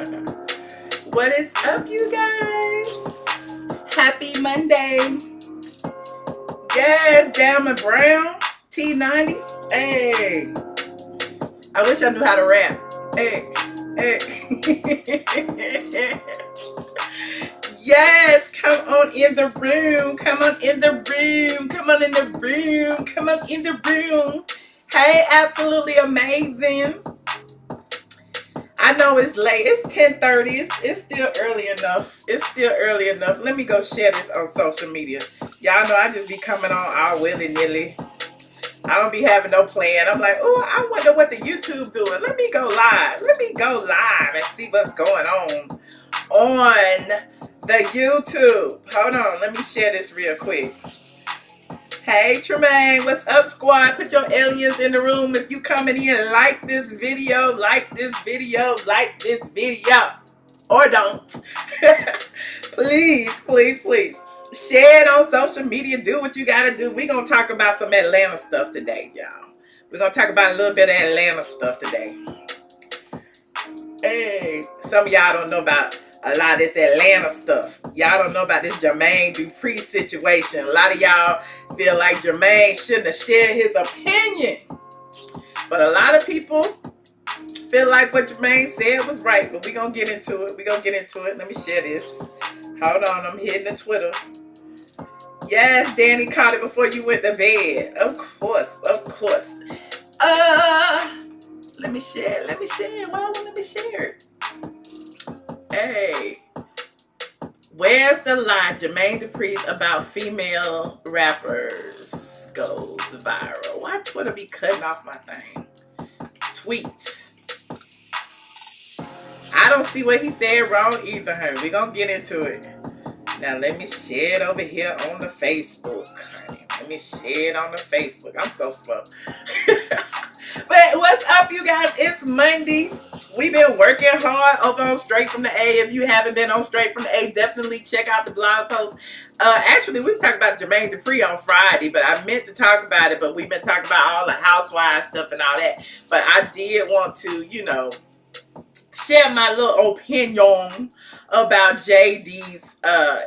What is up, you guys? Happy Monday. Yes, Damon Brown, T90. Hey, I wish I knew how to rap. Hey, hey. Yes, come on in the room. Come on in the room. Come on in the room. Come on in the room. Hey, absolutely amazing. I know it's late. It's 10:30. It's still early enough. It's still early enough. Let me go share this on social media. Y'all know I just be coming on all willy-nilly. I don't be having no plan. I'm like, oh, I wonder what the YouTube doing. Let me go live. Let me go live and see what's going on the YouTube. Hold on. Let me share this real quick. Hey Tremaine, what's up, squad? Put your aliens in the room if you coming in. Like this video, like this video, like this video. Or don't. Please, please, please. Share it on social media. Do what you gotta do. We're gonna talk about some Atlanta stuff today, y'all. We're gonna talk about a little bit of Atlanta stuff today. Hey, some of y'all don't know about a lot of this Atlanta stuff. Y'all don't know about this Jermaine Dupri situation. A lot of y'all feel like Jermaine shouldn't have shared his opinion. But a lot of people feel like what Jermaine said was right. But we're going to get into it. We're going to get into it. Let me share this. Hold on. I'm hitting the Twitter. Yes, Danny caught it before you went to bed. Of course. Of course. Let me share it. Let me share it. Why won't let me share it? Hey. Where's the lie? Jermaine Dupri about female rappers goes viral. Why Twitter be cutting off my thing? Tweet. I don't see what he said wrong either, honey. We're going to get into it. Now, let me share it over here on the Facebook, honey. Let me share it on the Facebook. I'm so slow. But what's up, you guys? It's Monday. We've been working hard over on Straight from the A. If you haven't been on Straight from the A, definitely check out the blog post. Actually, we talked about Jermaine Dupri on Friday, but I meant to talk about it, but we've been talking about all the housewives stuff and all that. But I did want to, share my little opinion about JD's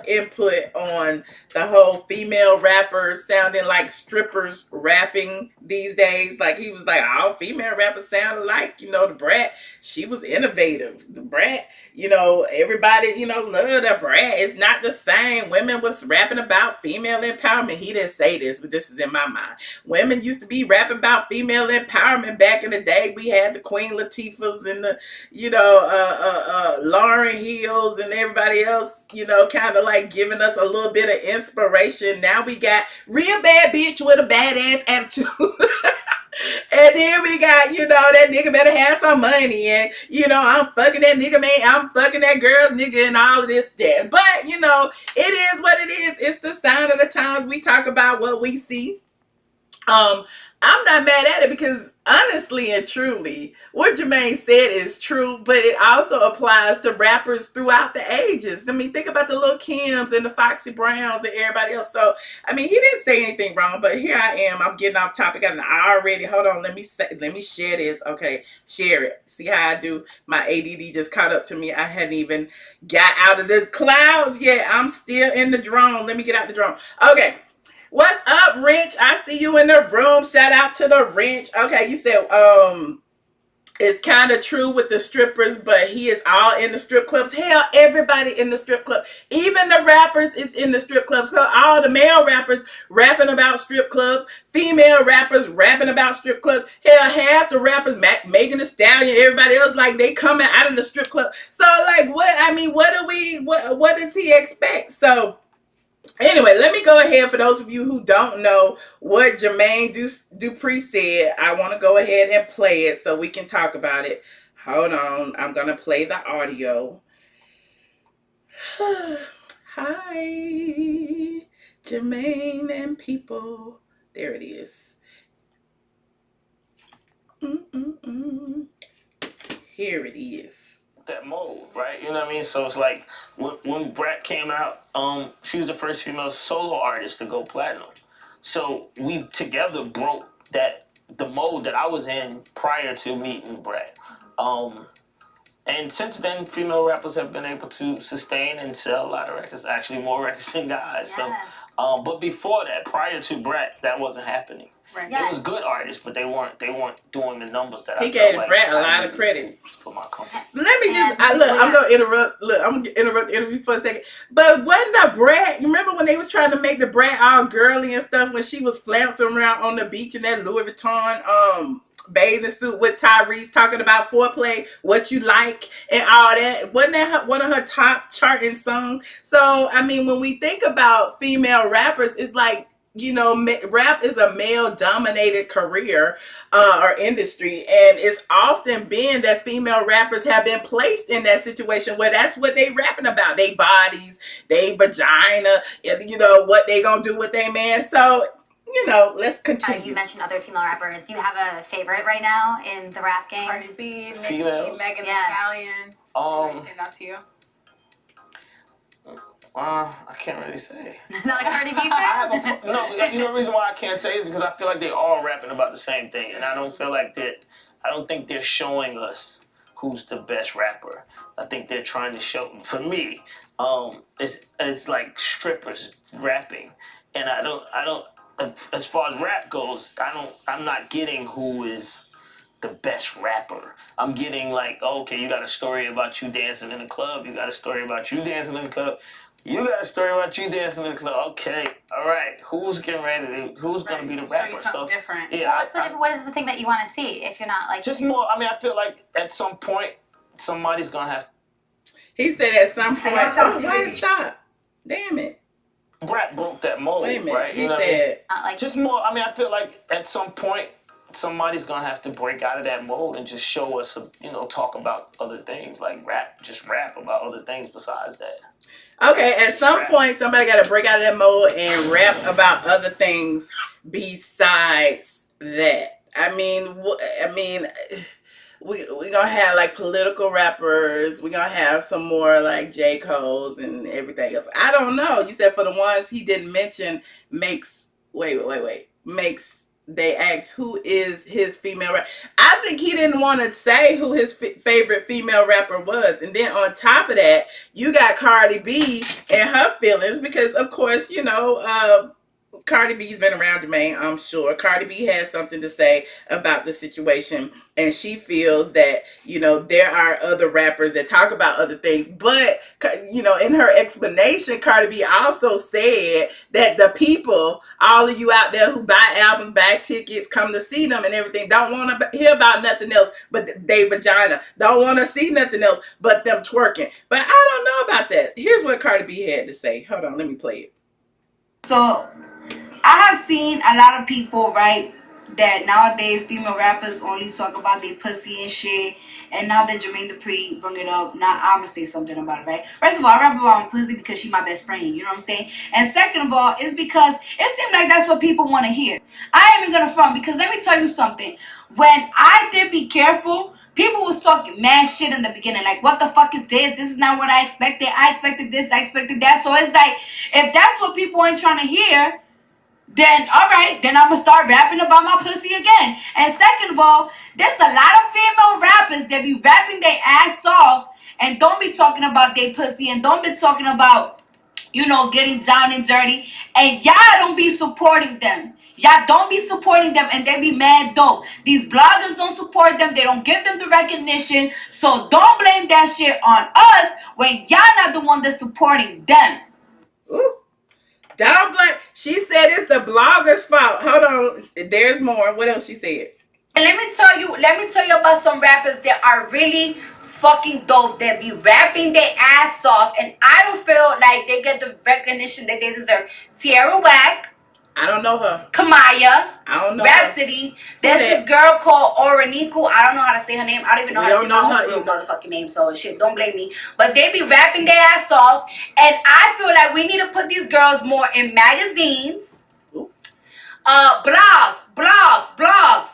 input on the whole female rappers sounding like strippers rapping these days. Like, he was like, all female rappers sound alike. The Brat, she was innovative. The Brat, everybody, love the Brat. It's not the same. Women was rapping about female empowerment. He didn't say this, but this is in my mind. Women used to be rapping about female empowerment back in the day. We had the Queen Latifahs and the, Lauryn Hills and everybody else, kind of like giving us a little bit of inspiration. Now we got real bad bitch with a badass attitude. And then we got, that nigga better have some money. And, I'm fucking that nigga, man. I'm fucking that girl's nigga and all of this stuff. But, it is what it is. It's the sign of the times. We talk about what we see. I'm not mad at it because honestly and truly, what Jermaine said is true, but it also applies to rappers throughout the ages. I mean, think about the Lil' Kims and the Foxy Browns and everybody else. So, I mean, he didn't say anything wrong, but here I am. I'm getting off topic. Hold on. Let me share this. Okay, share it. See how I do? My ADD just caught up to me. I hadn't even got out of the clouds yet. I'm still in the drone. Let me get out the drone. Okay. What's up, Wrench? I see you in the room. Shout out to the Wrench. Okay, you said it's kind of true with the strippers, but he is all in the strip clubs. Hell, everybody in the strip club. Even the rappers is in the strip clubs. So all the male rappers rapping about strip clubs. Female rappers rapping about strip clubs. Hell, half the rappers, Megan Thee Stallion, everybody else, like, they coming out of the strip club. So, like, what does he expect? So, anyway, let me go ahead. For those of you who don't know what Jermaine Dupri said, I want to go ahead and play it so we can talk about it. Hold on. I'm going to play the audio. Hi, Jermaine and people. There it is. Here it is. That mold, right? You know what I mean? So it's like when Brat came out, she was the first female solo artist to go platinum. So we together broke the mold that I was in prior to meeting Brat. And since then, female rappers have been able to sustain and sell a lot of records, actually more records than guys. Yeah. So, but before that, prior to Brat, that wasn't happening. Right. Yeah. It was good artists, but they weren't doing the numbers that He I gave felt like Brat a I lot of needed credit. to for my company. Let me just, And- look, I'm going to interrupt. Look, I'm going to interrupt the interview for a second. But wasn't the Brat, you remember when they was trying to make the Brat all girly and stuff when she was flouncing around on the beach in that Louis Vuitton bathing suit with Tyrese talking about foreplay, what you like, and all that? Wasn't that one of her top charting songs? So, I mean, when we think about female rappers, it's like, you know, rap is a male-dominated career or industry, and it's often been that female rappers have been placed in that situation where that's what they rapping about: they bodies, they vagina, you know, what they gonna do with their man. So, you know, let's You continue. mentioned other female rappers. Do you have a favorite right now in the rap game? Cardi B, Nicki, Females. Megan Thee Yeah. Stallion. I say that to you. I can't really say. Not a Cardi B fan? I have a no. You know the reason why I can't say is because I feel like they all rapping about the same thing, and I don't feel like that. I don't think they're showing us who's the best rapper. I think they're trying to show. For me, it's like strippers rapping, and I don't. As far as rap goes, I'm not getting who is the best rapper. I'm getting like, okay, you got a story about you dancing in a club. You got a story about you dancing in a club. You got a story about you dancing in the club. Okay, all right. Who's getting ready to? Who's gonna be the Show rapper? you something different. yeah, What is the thing that you want to see if you're not like... just more. I mean, I feel like at some point somebody's gonna have. He said at some point, That's why did it stop? Damn it. Rap broke that mold, Wait a minute. right? He You know what I mean? said, not like Just more. I mean, I feel like at some point somebody's gonna have to break out of that mold and just show us, talk about other things like rap. Just rap about other things besides that. okay, at some point, somebody got to break out of that mode and rap about other things besides that. I mean, we're gonna have like political rappers. We're gonna have some more like J. Cole's and everything else. I don't know. You said for the ones he didn't mention, they asked who is his female rapper. I think he didn't want to say who his favorite female rapper was. And then on top of that, you got Cardi B and her feelings because, of course, Cardi B's been around Jermaine, I'm sure. Cardi B has something to say about the situation, and she feels that, there are other rappers that talk about other things. But, in her explanation, Cardi B also said that the people, all of you out there who buy albums, buy tickets, come to see them and everything, don't want to hear about nothing else but they vagina. Don't want to see nothing else but them twerking. But I don't know about that. Here's what Cardi B had to say. Hold on, let me play it. So, I have seen a lot of people, right, that nowadays female rappers only talk about their pussy and shit. And now that Jermaine Dupri bring it up, now I'm going to say something about it, right? First of all, I rap about my pussy because she's my best friend, you know what I'm saying? And second of all, it's because it seems like that's what people want to hear. I ain't even going to front because let me tell you something. When I did Be Careful, people was talking mad shit in the beginning. Like, what the fuck is this? This is not what I expected. I expected this. I expected that. So it's like, if that's what people ain't trying to hear, then all right, then I'm gonna start rapping about my pussy again. And second of all, there's a lot of female rappers that be rapping their ass off and don't be talking about their pussy and don't be talking about, getting down and dirty. And y'all don't be supporting them. Y'all don't be supporting them and they be mad dope. These bloggers don't support them. They don't give them the recognition. So don't blame that shit on us when y'all not the one that's supporting them. Ooh. Don't blame. She said it's the blogger's fault. Hold on. There's more. What else she said? And let me tell you about some rappers that are really fucking dope that be rapping their ass off, and I don't feel like they get the recognition that they deserve. Tierra Whack, I don't know her. Kamaya, I don't know Rhapsody. There's that? this girl called Oraniku. I don't know how to say her name. I don't even know We how to don't say know my her own real either. motherfucking name. So shit, don't blame me. But they be rapping their ass off, and I feel like we need to put these girls more in magazines, Ooh. blogs.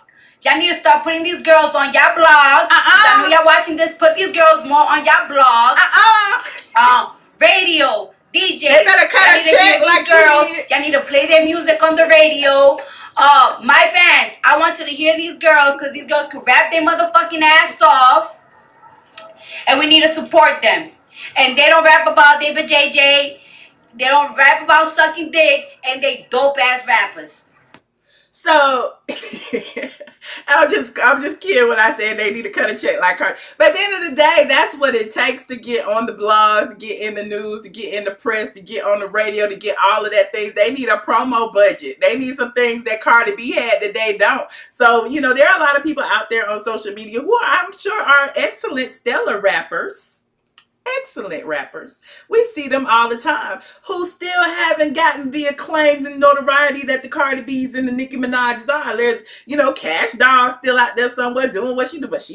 Y'all need to start putting these girls on y'all blogs. I know y'all watching this. Put these girls more on y'all blogs. Radio, DJ. They better cut a check like you did. Y'all need to play their music on the radio. My fans, I want you to hear these girls because these girls can rap their motherfucking ass off. and we need to support them. And they don't rap about David JJ. They don't rap about sucking dick, and they dope ass rappers. So I'm just kidding when I said they need to cut a check like her. But at the end of the day, that's what it takes to get on the blogs, to get in the news, to get in the press, to get on the radio, to get all of that things. They need a promo budget. They need some things that Cardi B had that they don't. So, you know, there are a lot of people out there on social media who I'm sure are excellent, stellar rappers. Excellent rappers. We see them all the time who still haven't gotten the acclaim and notoriety that the Cardi B's and the Nicki Minaj's are. There's, you know, Cash Doll still out there somewhere doing what she do, but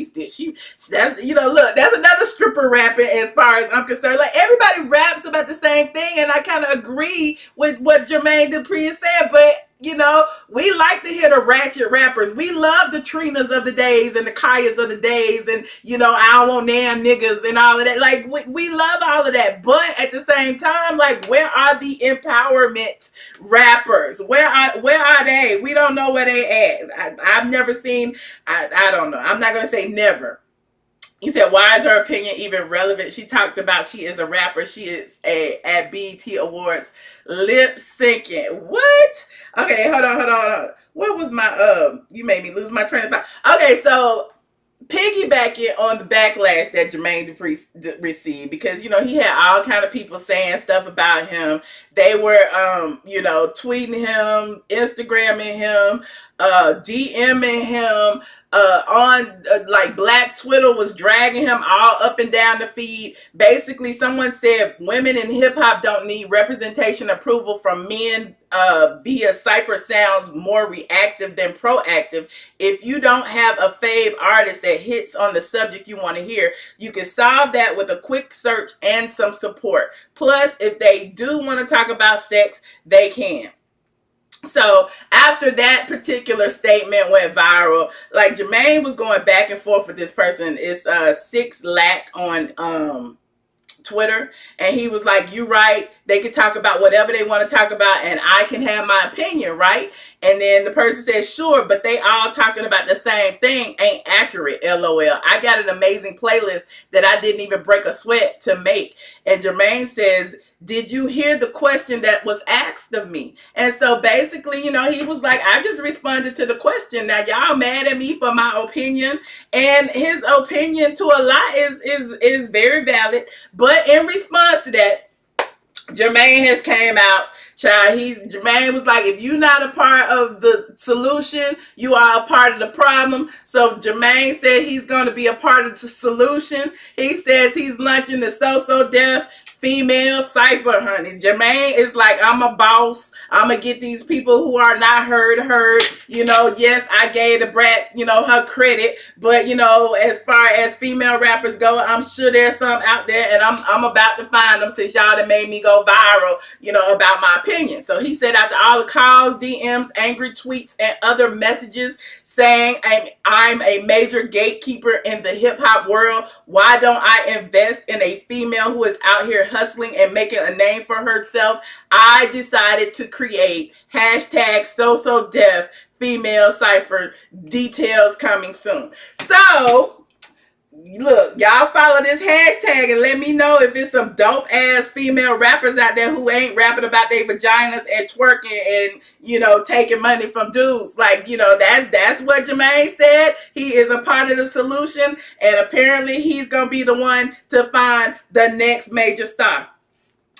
that's, you know, look, that's another stripper rapping as far as I'm concerned. Like, everybody raps about the same thing, and I kind of agree with what Jermaine Dupri said, but you know, we like to hear the ratchet rappers. We love the Trinas of the days and the Kayas of the days and, you know, I don't want damn niggas and all of that. Like, we love all of that. But at the same time, like, where are the empowerment rappers? Where are they? We don't know where they at. I've never seen, I don't know. I'm not going to say never. He said, why is her opinion even relevant? She talked about she is a rapper. She is at BET Awards lip syncing. What? Okay, hold on. What was my, you made me lose my train of thought. Okay, so piggybacking on the backlash that Jermaine Dupri received, because, you know, he had all kind of people saying stuff about him. They were, you know, tweeting him, Instagramming him, DMing him, like Black Twitter was dragging him all up and down the feed. Basically, someone said women in hip hop don't need representation approval from men via Cypher sounds more reactive than proactive. If you don't have a fave artist that hits on the subject you want to hear, you can solve that with a quick search and some support. Plus, if they do want to talk about sex, they can. So after that particular statement went viral, like Jermaine was going back and forth with this person. It's 6lack on Twitter, and he was like, you right, they can talk about whatever they want to talk about and I can have my opinion, right? And then the person says, sure, but they all talking about the same thing ain't accurate, LOL. I got an amazing playlist that I didn't even break a sweat to make. And Jermaine says, did you hear the question that was asked of me? And so basically, you know, he was like, I just responded to the question. Now y'all mad at me for my opinion, and his opinion to a lot is very valid. But in response to that, Jermaine has came out. Jermaine was like, if you're not a part of the solution, you are a part of the problem. So Jermaine said he's going to be a part of the solution. He says he's launching the So Def female cypher, honey. Jermaine is like, I'm a boss. I'm going to get these people who are not heard. You know, yes, I gave the brat, you know, her credit. But, you know, as far as female rappers go, I'm sure there's some out there, and I'm about to find them since y'all done made me go viral, you know, about my opinion. So he said, after all the calls, DMs, angry tweets, and other messages saying I'm a major gatekeeper in the hip hop world, why don't I invest in a female who is out here hustling and making a name for herself? I decided to create hashtag So Def female cypher. Details coming soon. So look, y'all follow this hashtag and let me know if it's some dope ass female rappers out there who ain't rapping about their vaginas and twerking and, you know, taking money from dudes. Like, you know, that's what Jermaine said. He is a part of the solution, and apparently he's gonna be the one to find the next major star.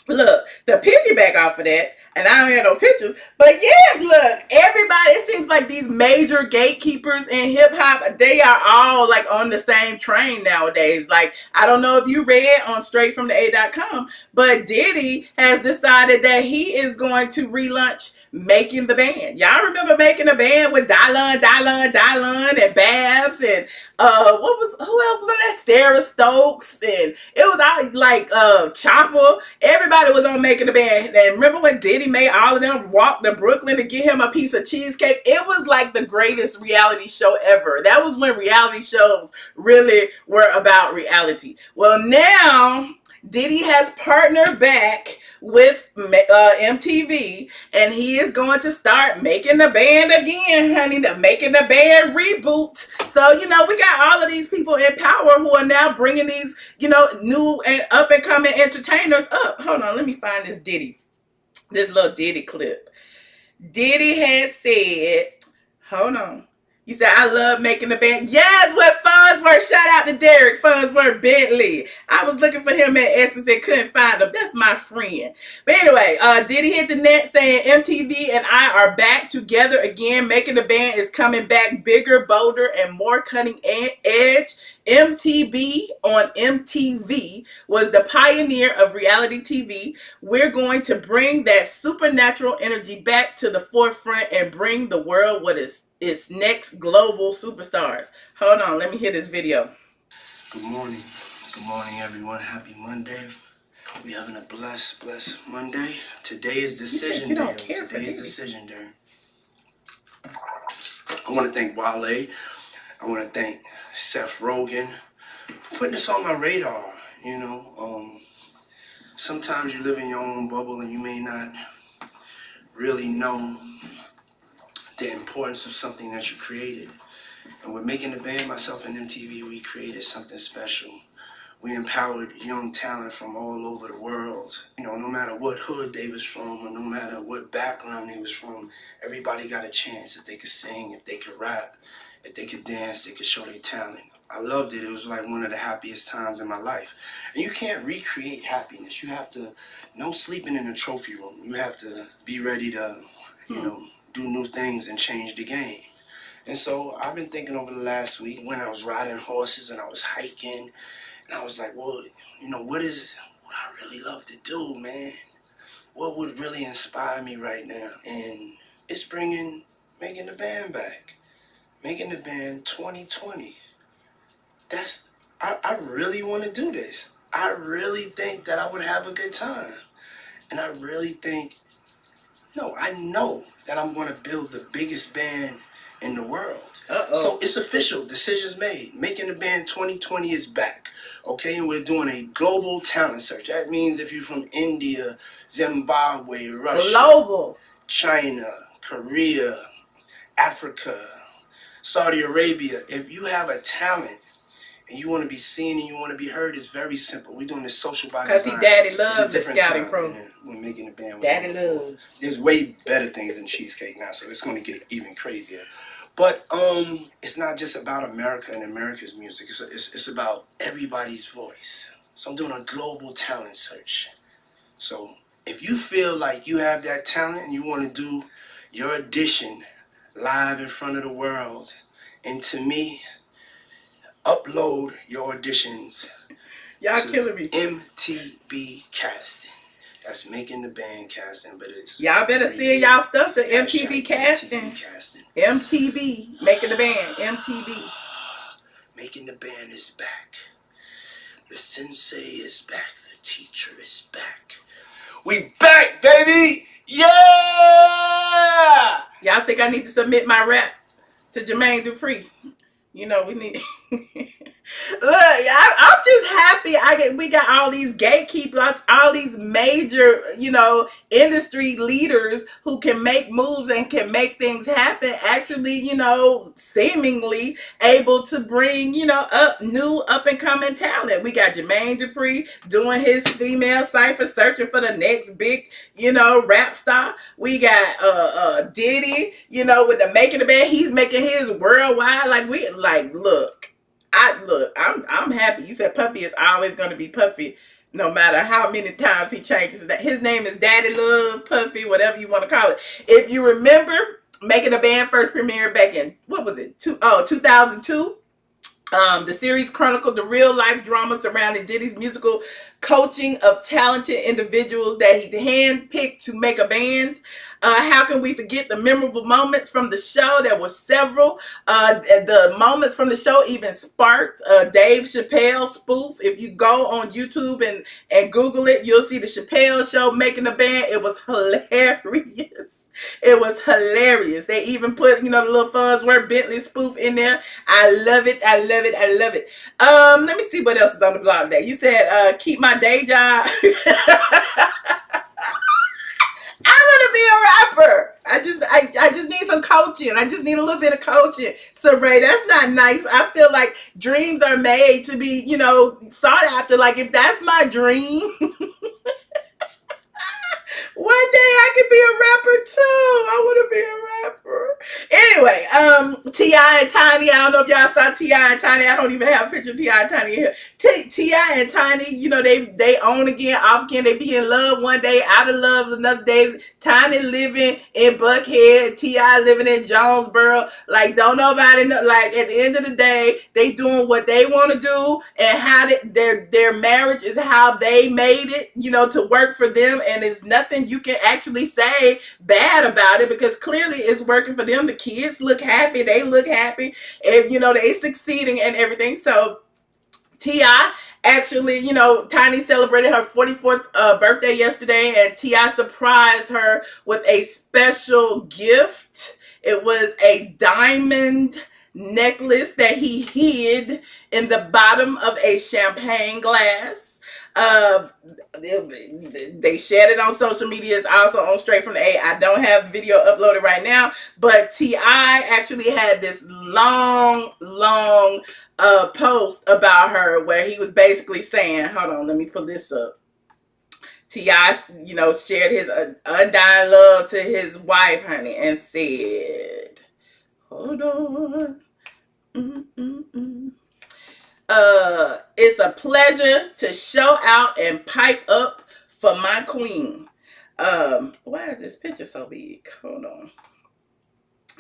Look, to piggyback off of that, and I don't have no pictures, but yeah, look, everybody, it seems like these major gatekeepers in hip hop, they are all like on the same train nowadays. Like, I don't know if you read on straightfromtheA.com, but Diddy has decided that he is going to relaunch Making the Band. Y'all remember Making a Band with Dylan and Babs and who else was on that? Sarah Stokes, and it was out like Chopper. Everybody was on Making the Band. And remember when Diddy made all of them walk to Brooklyn to get him a piece of cheesecake? It was like the greatest reality show ever. That was when reality shows really were about reality. Well, now Diddy has partnered back with MTV, and he is going to start making the band again, honey. Making the band reboot. So, you know, we got all of these people in power who are now bringing these, you know, new and up and coming entertainers up. Hold on, let me find this little Diddy clip. Diddy has said, hold on. You said, I love making the band. Yes, with Farnsworth. Shout out to Derek Farnsworth Bentley. I was looking for him at Essence and couldn't find him. That's my friend. But anyway, Diddy hit the net saying MTV and I are back together again. Making the band is coming back bigger, bolder, and more cutting edge. MTV on MTV was the pioneer of reality TV. We're going to bring that supernatural energy back to the forefront and bring the world what is its next global superstars. Hold on, let me hear this video. Good morning. Good morning, everyone. Happy Monday. Hope you're having a blessed Monday. Today is decision day. Today is decision day. I want to thank Wale. I want to thank Seth Rogen for putting this on my radar. You know, sometimes you live in your own bubble and you may not really know the importance of something that you created. And with making the band, myself and MTV, we created something special. We empowered young talent from all over the world. You know, no matter what hood they was from, or no matter what background they was from, everybody got a chance. If they could sing, if they could rap, if they could dance, they could show their talent. I loved it. It was like one of the happiest times in my life. And you can't recreate happiness. You have to, no sleeping in a trophy room. You have to be ready to, you know, do new things and change the game. And so I've been thinking over the last week when I was riding horses and I was hiking, and I was like, well, you know, what I really love to do, man? What would really inspire me right now? And it's making the band back. Making the band 2020. I really want to do this. I really think that I would have a good time. And I really think, no, I know that I'm going to build the biggest band in the world. So it's official. Decisions made. Making the band 2020 is back. Okay, and we're doing a global talent search. That means if you're from India, Zimbabwe, Russia, global, China, Korea, Africa, Saudi Arabia, if you have a talent and you want to be seen and you want to be heard, it's very simple. We're doing this social by design. Because Daddy loves the scouting program. We're making the band. Daddy loves. There's way better things than cheesecake now, so it's going to get even crazier. But it's not just about America and America's music. It's about everybody's voice. So I'm doing a global talent search. So if you feel like you have that talent and you want to do your audition live in front of the world, and to me, upload your auditions. Y'all killing me. MTV Casting. That's Making the Band Casting, but it's y'all better send y'all stuff to MTV Casting. MTV Making the Band. MTV. Making the Band is back. The sensei is back. The teacher is back. We back, baby! Yeah! Y'all think I need to submit my rap to Jermaine Dupri? You know, we need... Look, I'm just happy we got all these gatekeepers, all these major, you know, industry leaders who can make moves and can make things happen, actually, you know, seemingly able to bring, you know, new up and coming talent. We got Jermaine Dupri doing his female cipher, searching for the next big, you know, rap star. We got Diddy, you know, with the Making the Band. He's making his worldwide. I'm happy. You said Puffy is always going to be Puffy, no matter how many times he changes that. His name is Daddy Love, Puffy, whatever you want to call it. If you remember, Making the Band first premiered back in, what was it? 2002. The series chronicled the real life drama surrounding Diddy's musical coaching of talented individuals that he handpicked to make a band. How can we forget the memorable moments from the show? There were several. The moments from the show even sparked Dave Chappelle spoof. If you go on YouTube and Google it, you'll see the Chappelle show Making the Band. It was hilarious. It was hilarious. They even put, you know, the little Farnsworth Bentley spoof in there. I love it. I love it. I love it. Let me see what else is on the blog today. You said, keep my day job. I want to be a rapper. I just need some coaching. I just need a little bit of coaching. So Ray, that's not nice. I feel like dreams are made to be, sought after. Like if that's my dream, one day I could be a rapper too. I want to be a rapper. Anyway, T.I. and Tiny. I don't know if y'all saw T.I. and Tiny. I don't even have a picture of T.I. and Tiny here. T.I. and Tiny, they on again, off again. They be in love one day, out of love another day. Tiny living in Buckhead, T.I. living in Jonesboro. Like, don't nobody know. Like, at the end of the day, they doing what they want to do, and how their marriage is how they made it, to work for them. And there's nothing you can actually say bad about it, because clearly it's working for them. The kids look happy, they look happy, and they succeeding and everything. So T.I. actually, Tiny celebrated her 44th birthday yesterday, and T.I. surprised her with a special gift. It was a diamond necklace that he hid in the bottom of a champagne glass. They shared it on social media. It's also on Straight from the A. I don't have video uploaded right now, but T.I. actually had this long post about her where he was basically saying, hold on, let me pull this up. T.I., shared his undying love to his wife, honey, and said, hold on. It's a pleasure to show out and pipe up for my queen. Why is this picture so big? Hold on.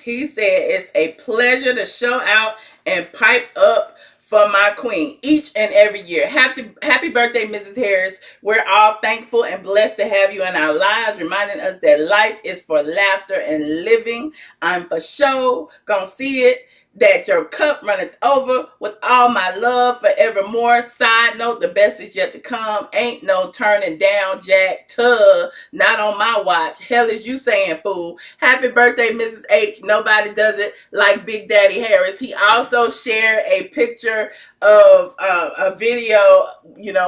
He said it's a pleasure to show out and pipe up for my queen each and every year. Happy birthday, Mrs. Harris. We're all thankful and blessed to have you in our lives, reminding us that life is for laughter and living. I'm for sure gonna see it, that your cup runneth over with all my love forevermore. Side note, the best is yet to come. Ain't no turning down, Jack Tubb. Not on my watch. Hell is you saying, fool? Happy birthday, Mrs. H. Nobody does it like Big Daddy Harris. He also shared a picture of a video,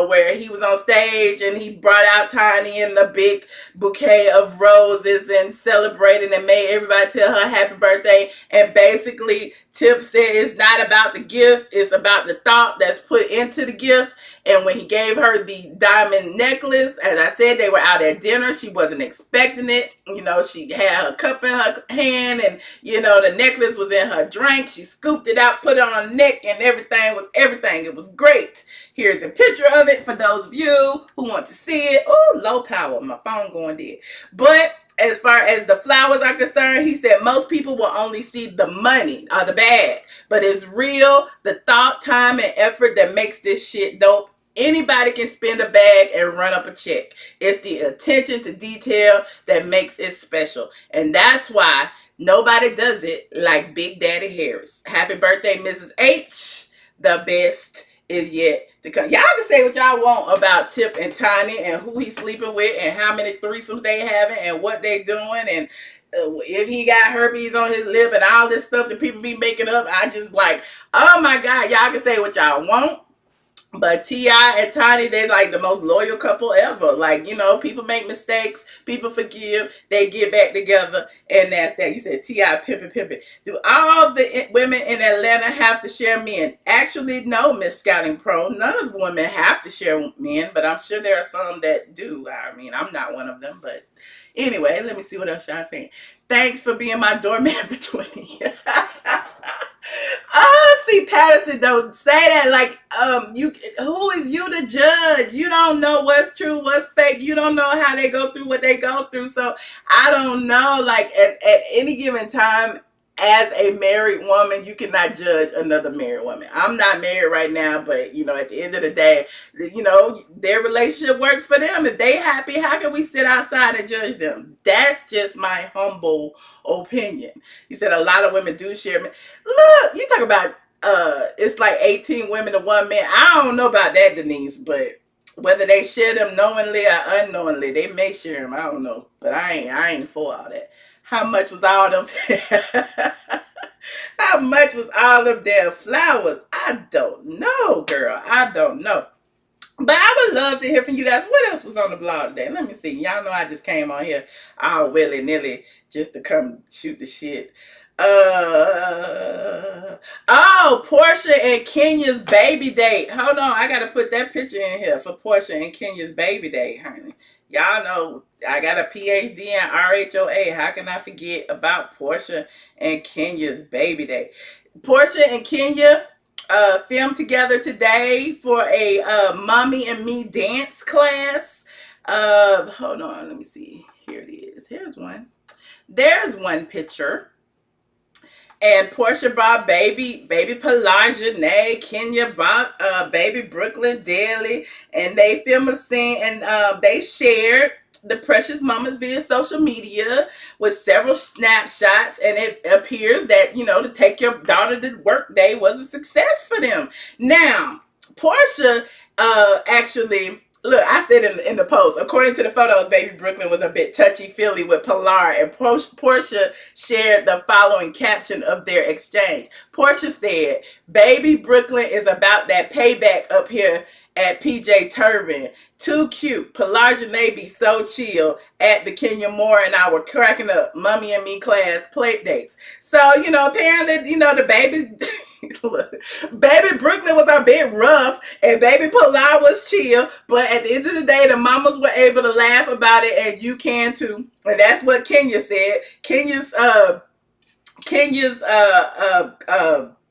where he was on stage and he brought out Tiny in a big bouquet of roses and celebrated and made everybody tell her happy birthday. And basically, Tip said it's not about the gift, it's about the thought that's put into the gift. And when he gave her the diamond necklace, as I said, they were out at dinner. She wasn't expecting it. She had her cup in her hand, and, the necklace was in her drink. She scooped it out, put it on her neck, and everything was everything. It was great. Here's a picture of it for those of you who want to see it. Oh, low power. My phone going dead. But as far as the flowers are concerned, he said most people will only see the money or the bag, but it's real, the thought, time, and effort that makes this shit dope. Anybody can spend a bag and run up a check. It's the attention to detail that makes it special. And that's why nobody does it like Big Daddy Harris. Happy birthday, Mrs. H. The best is yet to come. Y'all can say what y'all want about Tip and Tiny and who he's sleeping with and how many threesomes they having and what they doing and if he got herpes on his lip and all this stuff that people be making up. I just like, oh my God, y'all can say what y'all want. But T.I. and Tiny, they're like the most loyal couple ever. Like, people make mistakes, people forgive, they get back together, and that's that. You said T.I. pimpin'. Do all the women in Atlanta have to share men? Actually, no, Miss Scouting Pro. None of the women have to share men, but I'm sure there are some that do. I mean, I'm not one of them, but anyway, let me see what else y'all saying. Thanks for being my doorman for 20 years. Oh, see, Patterson, don't say that. Like, who is you to judge? You don't know what's true, what's fake. You don't know how they go through what they go through. So I don't know. Like at any given time, as a married woman, you cannot judge another married woman. I'm not married right now, but at the end of the day, their relationship works for them. If they happy, how can we sit outside and judge them? That's just my humble opinion. You said a lot of women do share men. Look, you talk about it's like 18 women to one man. I don't know about that, Denise, but whether they share them knowingly or unknowingly, they may share them. I don't know, but I ain't for all that. How much was all them? How much was all of their flowers? I don't know, girl. I don't know. But I would love to hear from you guys. What else was on the blog today? Let me see. Y'all know I just came on here all willy-nilly just to come shoot the shit. Portia and Kenya's baby date. Hold on, I gotta put that picture in here for Portia and Kenya's baby date, honey. Y'all know I got a PhD in RHOA. How can I forget about Portia and Kenya's baby date? Portia and Kenya filmed together today for a Mommy and Me dance class. Hold on, let me see. Here it is. Here's one. There's one picture. And Portia brought baby Pelajanae, Kenya brought baby Brooklyn Daly, and they filmed a scene, and they shared the precious moments via social media with several snapshots, and it appears that, you know, to take your daughter to work day was a success for them. Now, Portia actually, look, I said in the post, according to the photos, baby Brooklyn was a bit touchy-feely with Pilar, and Portia shared the following caption of their exchange. Portia said, baby Brooklyn is about that payback up here at PJ Turbin. Too cute. Pelajanae be so chill at the Kenya Moore and I were cracking up Mommy and Me class play dates. So, you know, apparently, you know, the baby... Look, baby Brooklyn was a bit rough and baby Pilar was chill, but at the end of the day, the mamas were able to laugh about it, and you can too. And that's what Kenya said. Kenya's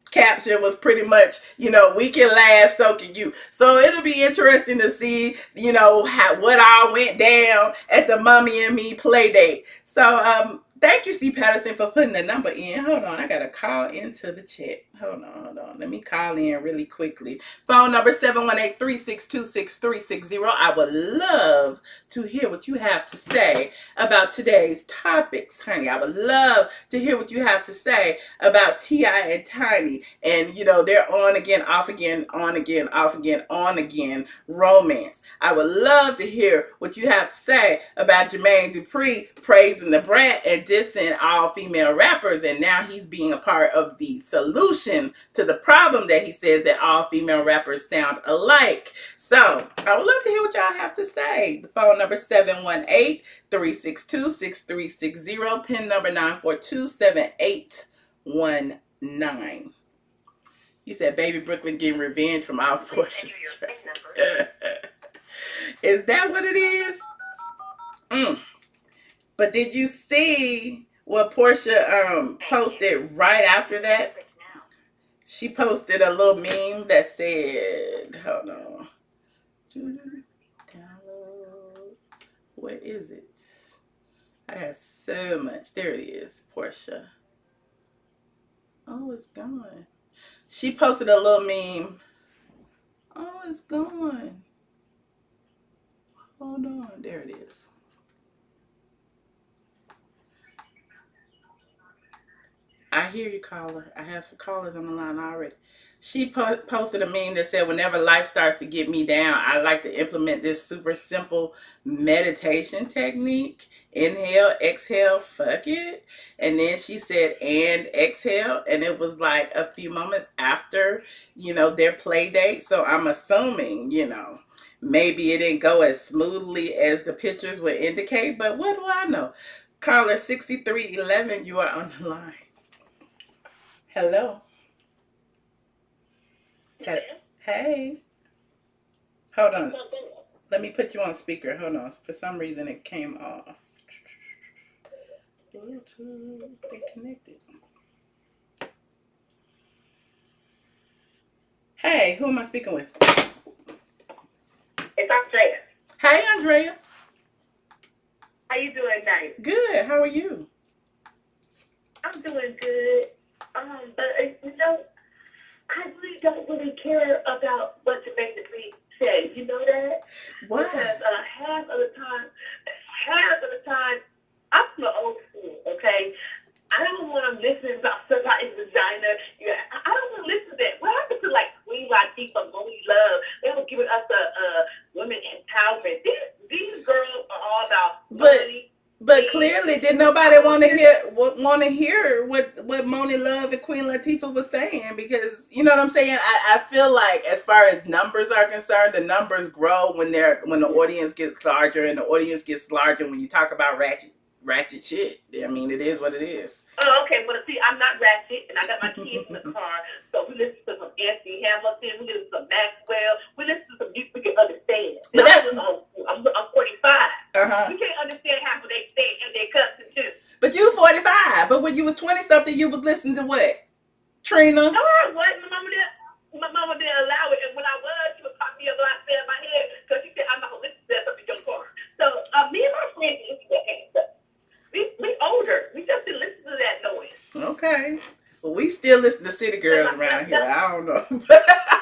caption was pretty much, you know, we can laugh, so can you. So it'll be interesting to see, you know, what all went down at the Mommy and Me play date. So thank you, C. Patterson, for putting the number in. Hold on, I gotta call into the chat. Hold on. Let me call in really quickly. Phone number 718-362-6360. I would love to hear what you have to say about today's topics, honey. I would love to hear what you have to say about T.I. and Tiny. And, you know, they're on again, off again, on again, off again, on again romance. I would love to hear what you have to say about Jermaine Dupri praising the brat and dissing all female rappers, and now he's being a part of the solution to the problem that he says that all female rappers sound alike. So I would love to hear what y'all have to say. The phone number 718-362-6360, pin number 942-7819. He said baby Brooklyn getting revenge from our Portia. Is that what it is? But did you see what Portia posted right after that? She posted a little meme that said, hold on. Downloads. Where is it? I had so much. There it is, Portia. Oh, it's gone. She posted a little meme. Oh, it's gone. Hold on. There it is. I hear you, caller. I have some callers on the line already. She posted a meme that said, whenever life starts to get me down, I like to implement this super simple meditation technique. Inhale, exhale, fuck it. And then she said, and exhale. And it was like a few moments after, you know, their play date. So I'm assuming, you know, maybe it didn't go as smoothly as the pictures would indicate. But what do I know? Caller 6311, you are on the line. Hello. Hey. Hold on. Let me put you on speaker. Hold on. For some reason it came off. Bluetooth. They connected. Hey, who am I speaking with? It's Andrea. Hey, Andrea. How you doing tonight? Good. How are you? I'm doing good. But you know, I really don't really care about what Jermaine Dupri says. You know that? Why? Because half of the time, I'm from the old school. Okay, I don't want to listen about somebody's vagina. Yeah, I don't want to listen to that. What happened to like Queen Latifah, Monie Love? They were giving us women empowerment. These girls are all about money. But clearly, did nobody want to hear? want to hear what Moni Love and Queen Latifah was saying, because you know what I'm saying. I feel like as far as numbers are concerned, the numbers grow when the audience gets larger, and the audience gets larger when you talk about ratchet shit. I mean, it is what it is. Oh, okay. Well, see, I'm not ratchet, and I got my kids in the car, so we listen to some Anthony Hamilton, we listen to some Maxwell, we listen to some music we can understand. But I'm 45. We can't understand half what they say, and they cussing too. But you 45. But when you was 20 something, you was listening to what? Trina? No, I wasn't. My mama didn't allow it, and when I was, she would pop me up outside my head because she said I'm not gonna listen to that stuff in your car. So me and my friends listen to that kind of stuff. We older. We just didn't listen to that noise. Okay. Well, we still listen to City Girls around here. I don't know.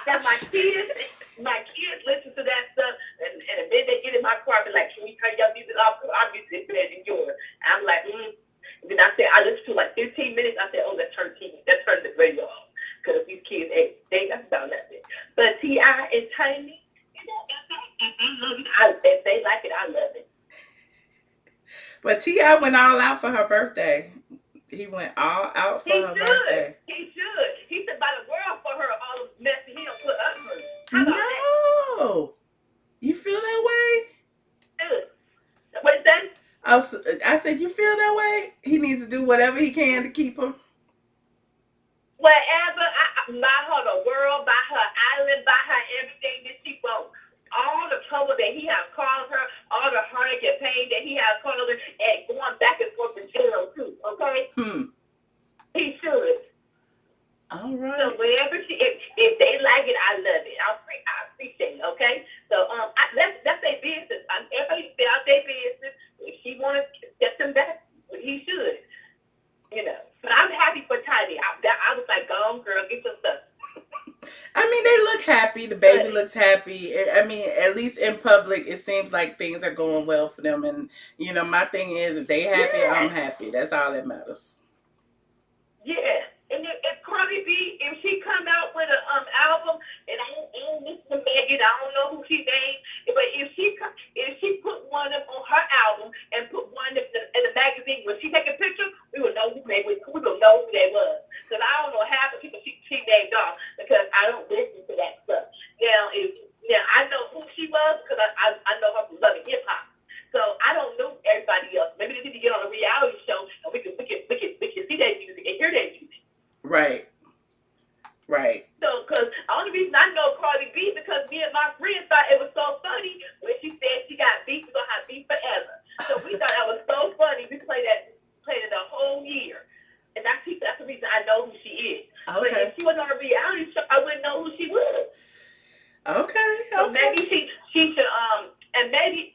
That my kids listen to that stuff, and then they get in my car and be like, "Can we turn your music off? Because our music is better than yours." I'm like, And then I listened to like 15 minutes. I said, "Oh, let's turn the radio off." Because these kids, they that's about nothing. But T.I. and Tiny, I love it. If they like it, I love it. But T.I. went all out for her birthday. He went all out for her birthday. He should. He said by the world for her, all the mess he don't put up with. How about No. You feel that way? What's that? I said, you feel that way? He needs to do whatever he can to keep her. Whatever, buy her the world, buy her island, buy her everything that she wants. All the trouble that he has caused her, all the heartache and pain that he has caused her, and going back and forth in jail too, okay? He should. All right. So wherever if they like it, I love it. I appreciate it, okay? So that's their business. Everybody stay out their business. If she wants to get them back, he should. You know. But I'm happy for Tiny. I was like, go on, girl, get some stuff. I mean, they look happy. The baby looks happy. I mean, at least in public, it seems like things are going well for them. And, you know, my thing is, if they happy, I'm happy. That's all that matters. Yeah. And if Cardi B, if she come out with an album, and I don't listen to Megan, I don't know who she named, but if she put one of them on her album and put one in the magazine, when she take a picture, we will know who they was. We will know who they was. Because I don't know half the people she named off because I don't listen to that stuff. Now I know who she was because I know her from Loving Hip Hop. So I don't know everybody else. Maybe they need to get on a reality show and we can see their music and hear their music. Right. So, because the only reason I know Cardi B because me and my friends thought it was so funny when she said she got beef, we're gonna have beef forever. So we thought that was so funny. We played it the whole year, and that's the reason I know who she is. Okay. But if she was on a reality show, I wouldn't know who she was. Okay. So maybe she should and maybe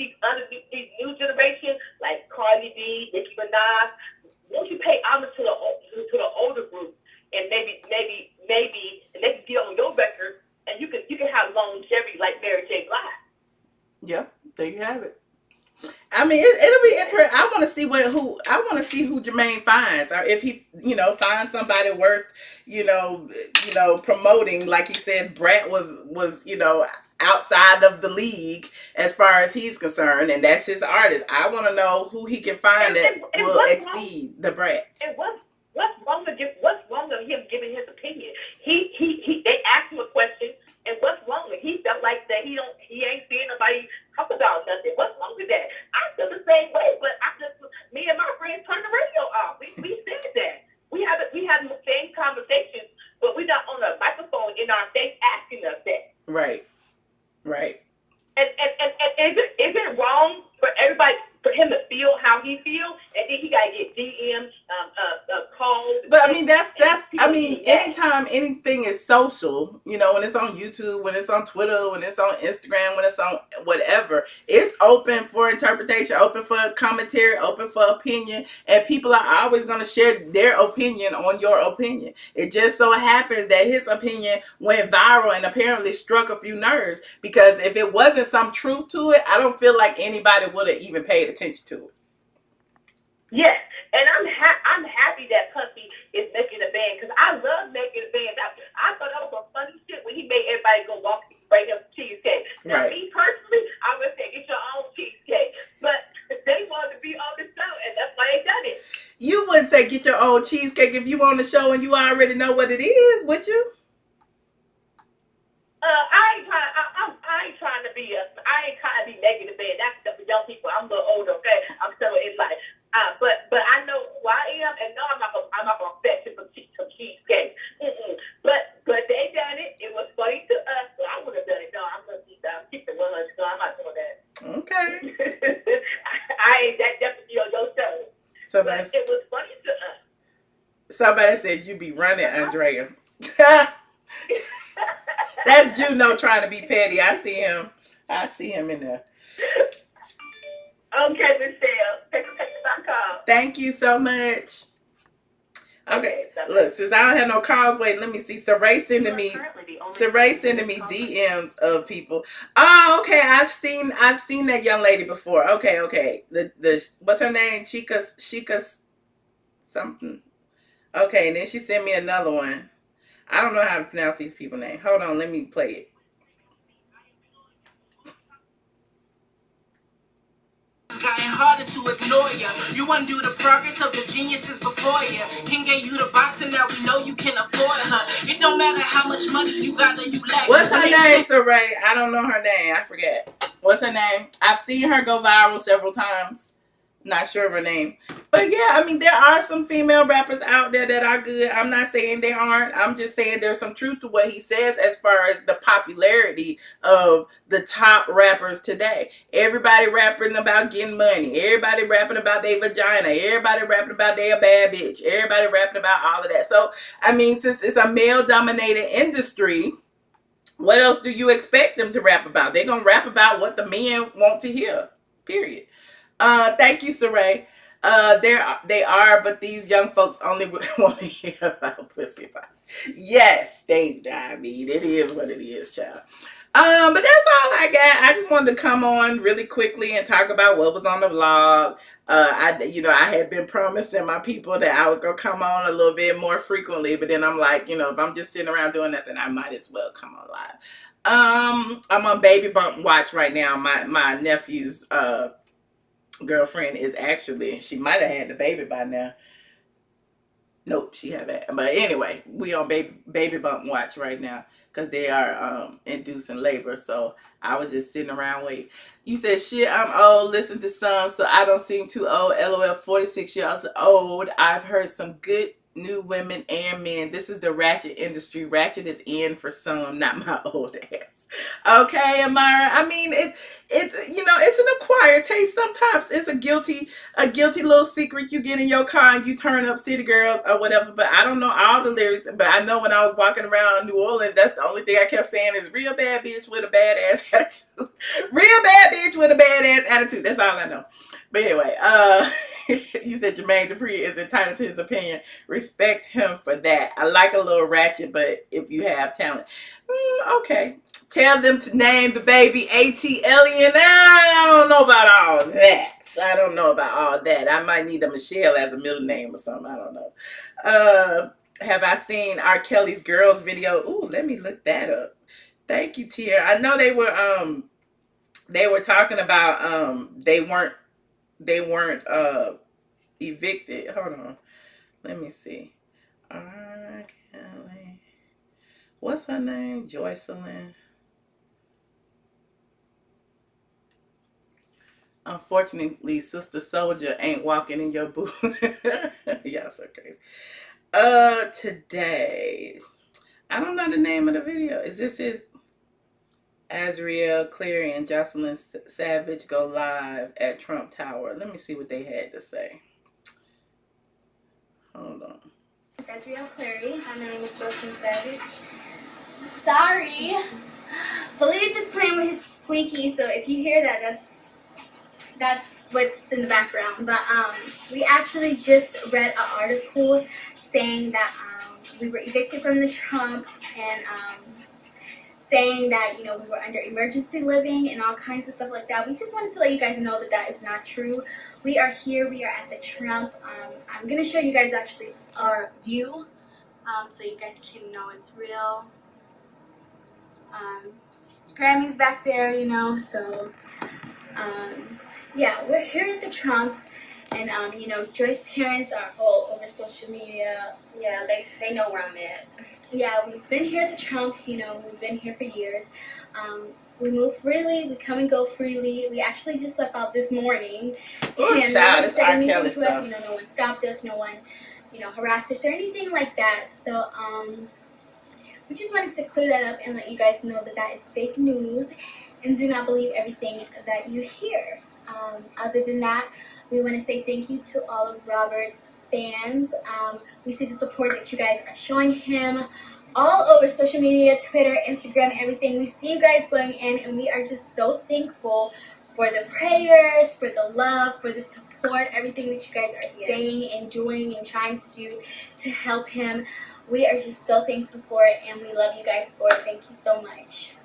these new generation like Cardi B, Nicki Minaj, won't you pay homage to the older group and maybe and they can get on your record and you can have longevity like Mary J. Blige. Yeah, there you have it. I mean, it'll be interesting. I want to see who Jermaine finds, or if he, finds somebody worth, promoting. Like he said, Brat was outside of the league as far as he's concerned, and that's his artist. I want to know who he can find that will exceed the Brat. And what's wrong with him giving his opinion? They asked him a question, and what's wrong with he felt like that he ain't seeing nobody talk about nothing. What's wrong with that? I feel the same way, but me and my friends turned the radio off. We said that. We have the same conversations, but we're not on a microphone in our face asking us that. Right. And is it wrong for him to feel how he feels, and then he gotta get DMs, calls? But I mean, anytime anything is social, when it's on YouTube, when it's on Twitter, when it's on Instagram, when it's on whatever, it's open for interpretation, open for commentary, open for opinion, and people are always going to share their opinion on your opinion. It just so happens that his opinion went viral and apparently struck a few nerves, because if it wasn't some truth to it, I don't feel like anybody would have even paid attention to it. Yes, and I'm happy that Puffy is making a band, because I love making a band. I thought that was some funny shit when he made everybody go walk and bring him cheesecake. Now, Right. me personally, I would say get your own cheesecake, but they wanted to be on the show, and that's why they done it. You say get your own cheesecake if you on the show and you already know what it is, would you? I ain't trying to be negative, man. That's stuff for young people. I'm a little older, okay? I'm still in life. But I know who I am, and no, I'm not gonna fetch some cheesecake. But they done it. It was funny to us, so I would have done it. No, I'm gonna keep the 100. No, I'm not doing that. Okay. I ain't that definitely on your show. But it was funny to us. Somebody said you be running, Andrea. That's Juno trying to be petty. I see him in there. Okay, Michelle. Texas.com. Thank you so much. Okay, look, since I don't have no calls, wait, let me see. Saray sending me DMs of people. Oh, okay, I've seen that young lady before. Okay. The what's her name? Chica's something. Okay, and then she sent me another one. I don't know how to pronounce these people's names. Hold on, let me play it. Gotten harder to ignore you. You undo the progress of the geniuses before you. King gave you the box and now we know you can afford her. It don't matter how much money you got or you lack. What's her name, Saray? I don't know her name. I forget. What's her name? I've seen her go viral several times. Not sure of her name. But yeah, I mean, there are some female rappers out there that are good. I'm not saying they aren't. I'm just saying there's some truth to what he says as far as the popularity of the top rappers today. Everybody rapping about getting money. Everybody rapping about their vagina. Everybody rapping about their bad bitch. Everybody rapping about all of that. So, I mean, since it's a male-dominated industry, what else do you expect them to rap about? They're going to rap about what the men want to hear, period. Thank you, Saray. They are, but these young folks only want to hear about pussy pie. Yes, I mean, it is what it is, child. But that's all I got. I just wanted to come on really quickly and talk about what was on the vlog. I had been promising my people that I was gonna come on a little bit more frequently, but then I'm like, if I'm just sitting around doing nothing, I might as well come on live. I'm on baby bump watch right now. My nephew's girlfriend is actually, she might have had the baby by now. Nope, she haven't. But anyway, we on baby bump watch right now because they are inducing labor. So I was just sitting around waiting. You said, shit, I'm old. Listen to some, so I don't seem too old. LOL, 46 years old. I've heard some good new women and men. This is the ratchet industry. Ratchet is in for some, not my old ass. Okay, Amara. I mean, it's an acquired taste. Sometimes it's a guilty little secret you get in your car and you turn up City Girls or whatever. But I don't know all the lyrics. But I know when I was walking around New Orleans, that's the only thing I kept saying is real bad bitch with a badass attitude. Real bad bitch with a badass attitude. That's all I know. But anyway, you said Jermaine Dupri is entitled to his opinion. Respect him for that. I like a little ratchet, but if you have talent, okay. Tell them to name the baby A.T.Alien. I don't know about all that. I might need a Michelle as a middle name or something. I don't know. Have I seen R. Kelly's Girls video? Ooh, let me look that up. Thank you, Tia. I know they were talking about they weren't evicted. Hold on. Let me see. R. Kelly. What's her name? Joycelyn. Unfortunately, Sister Soldier ain't walking in your booth. Y'all so crazy. Today, I don't know the name of the video. Is this it? Azriel Cleary and Jocelyn Savage go live at Trump Tower. Let me see what they had to say. Hold on. It's Azriel Cleary. Hi, my name is Jocelyn Savage. Sorry. Philippe is playing with his squeaky, so if you hear that, that's what's in the background. But we actually just read an article saying that we were evicted from the Trump and saying that, we were under emergency living and all kinds of stuff like that. We just wanted to let you guys know that that is not true. We are here. We are at the Trump. I'm going to show you guys actually our view so you guys can know it's real. It's Grammys back there, so... yeah, we're here at the Trump, And you know, Joy's parents are all over social media. Yeah, they know where I'm at. Yeah, we've been here at the Trump. You know, we've been here for years. We move freely. We come and go freely. We actually just left out this morning. Ooh, And child, no one it's said R. anything Kelly to us. stuff. You know, no one stopped us. No one, you know, harassed us or anything like that. So we just wanted to clear that up and let you guys know that that is fake news, and do not believe everything that you hear. Other than that, we want to say thank you to all of Robert's fans. We see the support that you guys are showing him all over social media, Twitter, Instagram, everything. We see you guys going in, and we are just so thankful for the prayers, for the love, for the support, everything that you guys are saying and doing and trying to do to help him. We are just so thankful for it, and we love you guys for it. Thank you so much.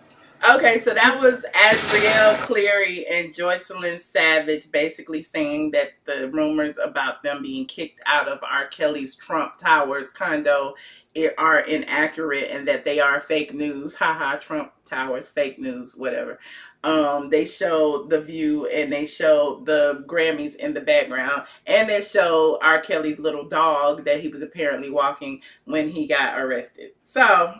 Okay, so that was Azriel Cleary and Joycelyn Savage basically saying that the rumors about them being kicked out of R. Kelly's Trump Towers condo are inaccurate and that they are fake news. Haha, Trump Towers, fake news, whatever. They show The View and they show the Grammys in the background, and they show R. Kelly's little dog that he was apparently walking when he got arrested. So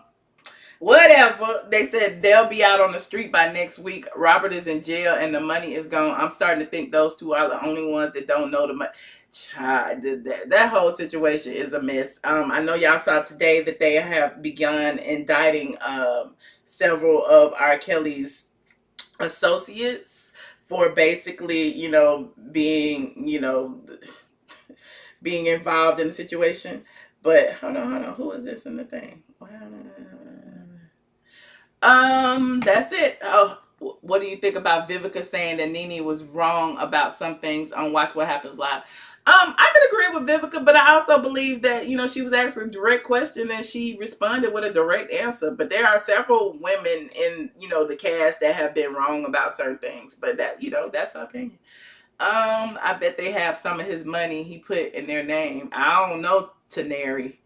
whatever. They said they'll be out on the street by next week. Robert is in jail and the money is gone. I'm starting to think those two are the only ones that don't know the money. That whole situation is a mess. I know y'all saw today that they have begun indicting several of R. Kelly's associates for basically, you know, being involved in the situation. But hold on. Who is this in the thing? That's it. Oh, what do you think about Vivica saying that Nene was wrong about some things on Watch What Happens Live? I could agree with Vivica, but I also believe that, you know, she was asked a direct question and she responded with a direct answer. But there are several women in, you know, the cast that have been wrong about certain things. But that, you know, that's her opinion. I bet they have some of his money he put in their name. I don't know, Taneri.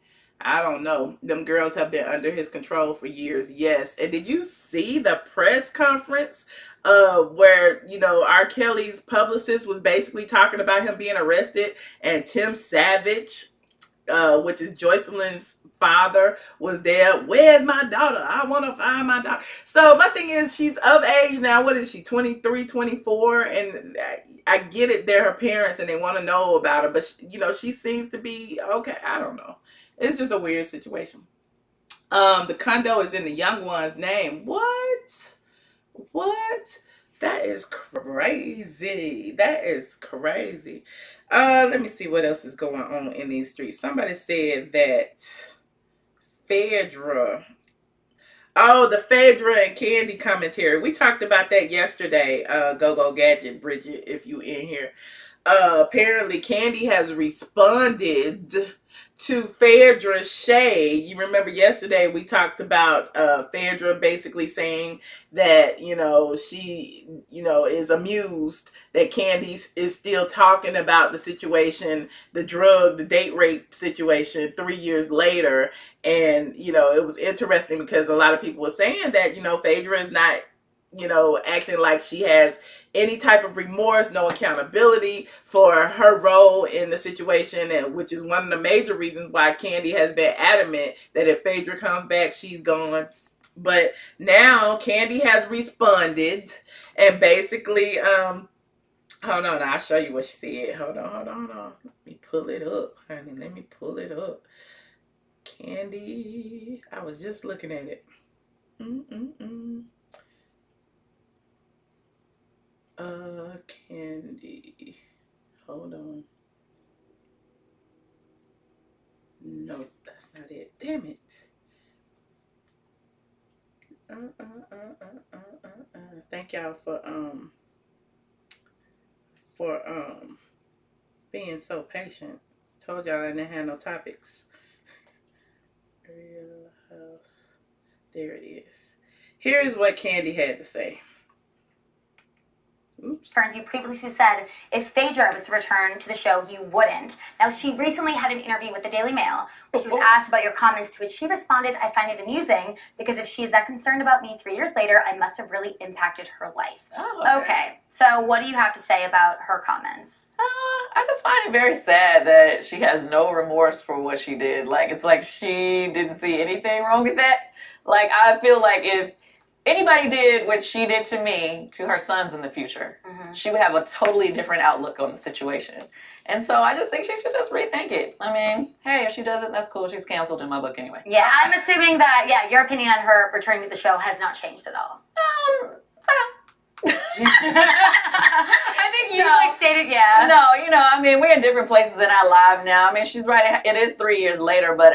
I don't know. Them girls have been under his control for years. Yes. And did you see the press conference where, you know, R. Kelly's publicist was basically talking about him being arrested, and Tim Savage, which is Joycelyn's father, was there. Where's my daughter? I want to find my daughter. So my thing is, she's of age now. What is she, 23, 24? And I get it, they're her parents and they want to know about her, but you know, she seems to be okay. I don't know. It's just a weird situation. The condo is in the young one's name. What? That is crazy. That is crazy. Let me see what else is going on in these streets. Somebody said that Phaedra. Oh, the Phaedra and Candy commentary. We talked about that yesterday. Go Gadget, Bridget, if you in here. Apparently Candy has responded to Phaedra's shade. You remember yesterday we talked about Phaedra basically saying that, you know, she, you know, is amused that Candy is still talking about the situation, the date rape situation 3 years later. And, you know, it was interesting because a lot of people were saying that, you know, Phaedra is not, you know, acting like she has any type of remorse, no accountability for her role in the situation, and which is one of the major reasons why Candy has been adamant that if Phaedra comes back, she's gone. But now Candy has responded and basically, hold on, I'll show you what she said. Hold on. Let me pull it up, honey. Let me pull it up. Candy, I was just looking at it. Candy. Hold on. No, that's not it. Damn it. Thank y'all for being so patient. Told y'all I didn't have no topics. Real House. There it is. Here is what Candy had to say. Oops. You previously said if Phaedra was to return to the show, you wouldn't. Now, she recently had an interview with the Daily Mail where she was asked about your comments, to which she responded, "I find it amusing because if she's that concerned about me 3 years later, I must have really impacted her life." Oh, okay. So what do you have to say about her comments? I just find it very sad that she has no remorse for what she did. Like, it's like she didn't see anything wrong with that. Like, I feel like if anybody did what she did to me, to her sons in the future, she would have a totally different outlook on the situation. And so I just think she should just rethink it. I mean, hey, if she doesn't, that's cool. She's canceled in my book anyway. Yeah, I'm assuming that, yeah, your opinion on her returning to the show has not changed at all. I think you stated, yeah. No, I mean, we're in different places in our life now. I mean, she's right. It is 3 years later, but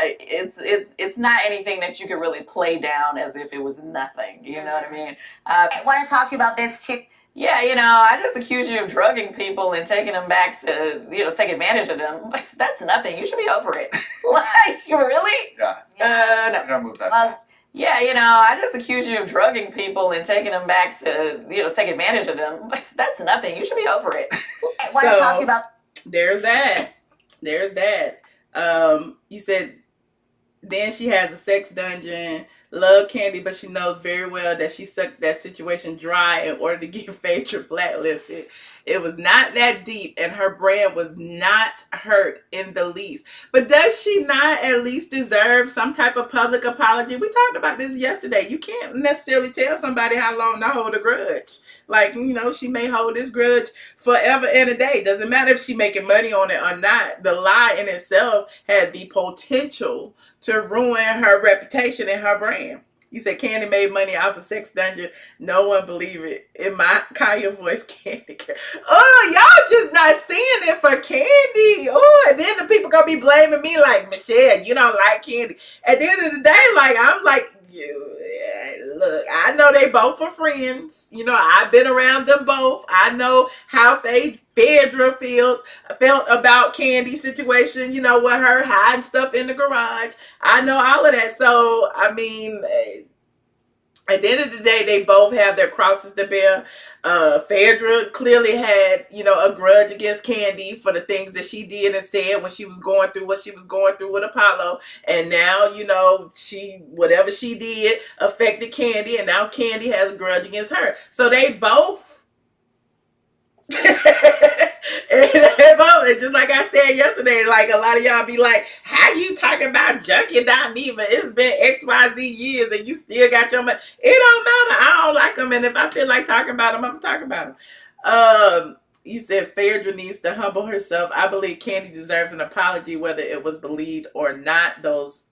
it's not anything that you could really play down as if it was nothing. You know what I mean? I want to talk to you about this too. Yeah, I just accuse you of drugging people and taking them back to, take advantage of them. That's nothing. You should be over it. Like, really? Yeah. No. You don't move that fast. Yeah, I just accuse you of drugging people and taking them back to, take advantage of them. That's nothing. You should be over it. I want to talk to you about. There's that. You said then she has a sex dungeon. Love Kandi, but she knows very well that she sucked that situation dry in order to get Phaedra blacklisted. It was not that deep, and her brand was not hurt in the least. But does she not at least deserve some type of public apology? We talked about this yesterday. You can't necessarily tell somebody how long to hold a grudge. Like, she may hold this grudge forever and a day. Doesn't matter if she making money on it or not. The lie in itself had the potential to ruin her reputation and her brand. You said Kandi made money off of Sex Dungeon. No one believe it. In my Kaya voice, Kandi. Oh, y'all just not seeing it for Kandi. Oh, and then the people gonna be blaming me like, Michelle, you don't like Kandi. At the end of the day, like, I'm like, look, I know they both were friends. I've been around them both. I know how Phaedra felt about Kandi's situation, with her hiding stuff in the garage. I know all of that. So, I mean, at the end of the day, they both have their crosses to bear. Phaedra clearly had, a grudge against Kandi for the things that she did and said when she was going through what she was going through with Apollo. And now, whatever she did affected Kandi, and now Kandi has a grudge against her. So they both and just like I said yesterday, like a lot of y'all be like, how you talking about Junkie Dineva? It's been XYZ years and you still got your money. It don't matter. I don't like them, and if I feel like talking about them, I'm talking about them. You said Phaedra needs to humble herself. I believe Kandi deserves an apology, whether it was believed or not. Those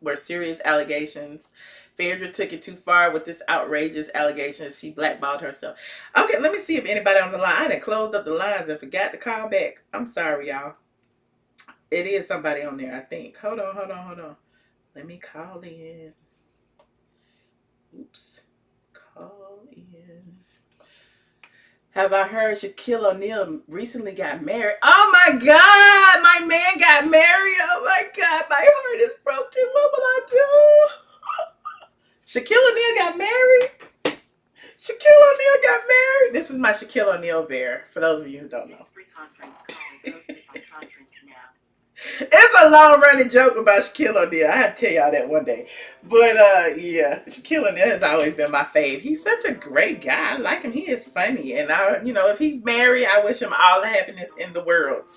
were serious allegations. Phaedra took it too far with this outrageous allegation. She blackballed herself. Okay, let me see if anybody on the line. I done closed up the lines and forgot to call back. I'm sorry, y'all. It is somebody on there, I think. Hold on. Let me call in. Oops. Call in. Have I heard Shaquille O'Neal recently got married? Oh my God, my man got married. Oh my God, my heart is broken. What will I do? Shaquille O'Neal got married? Shaquille O'Neal got married? This is my Shaquille O'Neal bear, for those of you who don't know. It's a long-running joke about Shaquille O'Neal. I had to tell y'all that one day. But, yeah, Shaquille O'Neal has always been my fave. He's such a great guy. I like him. He is funny. And, if he's married, I wish him all the happiness in the world.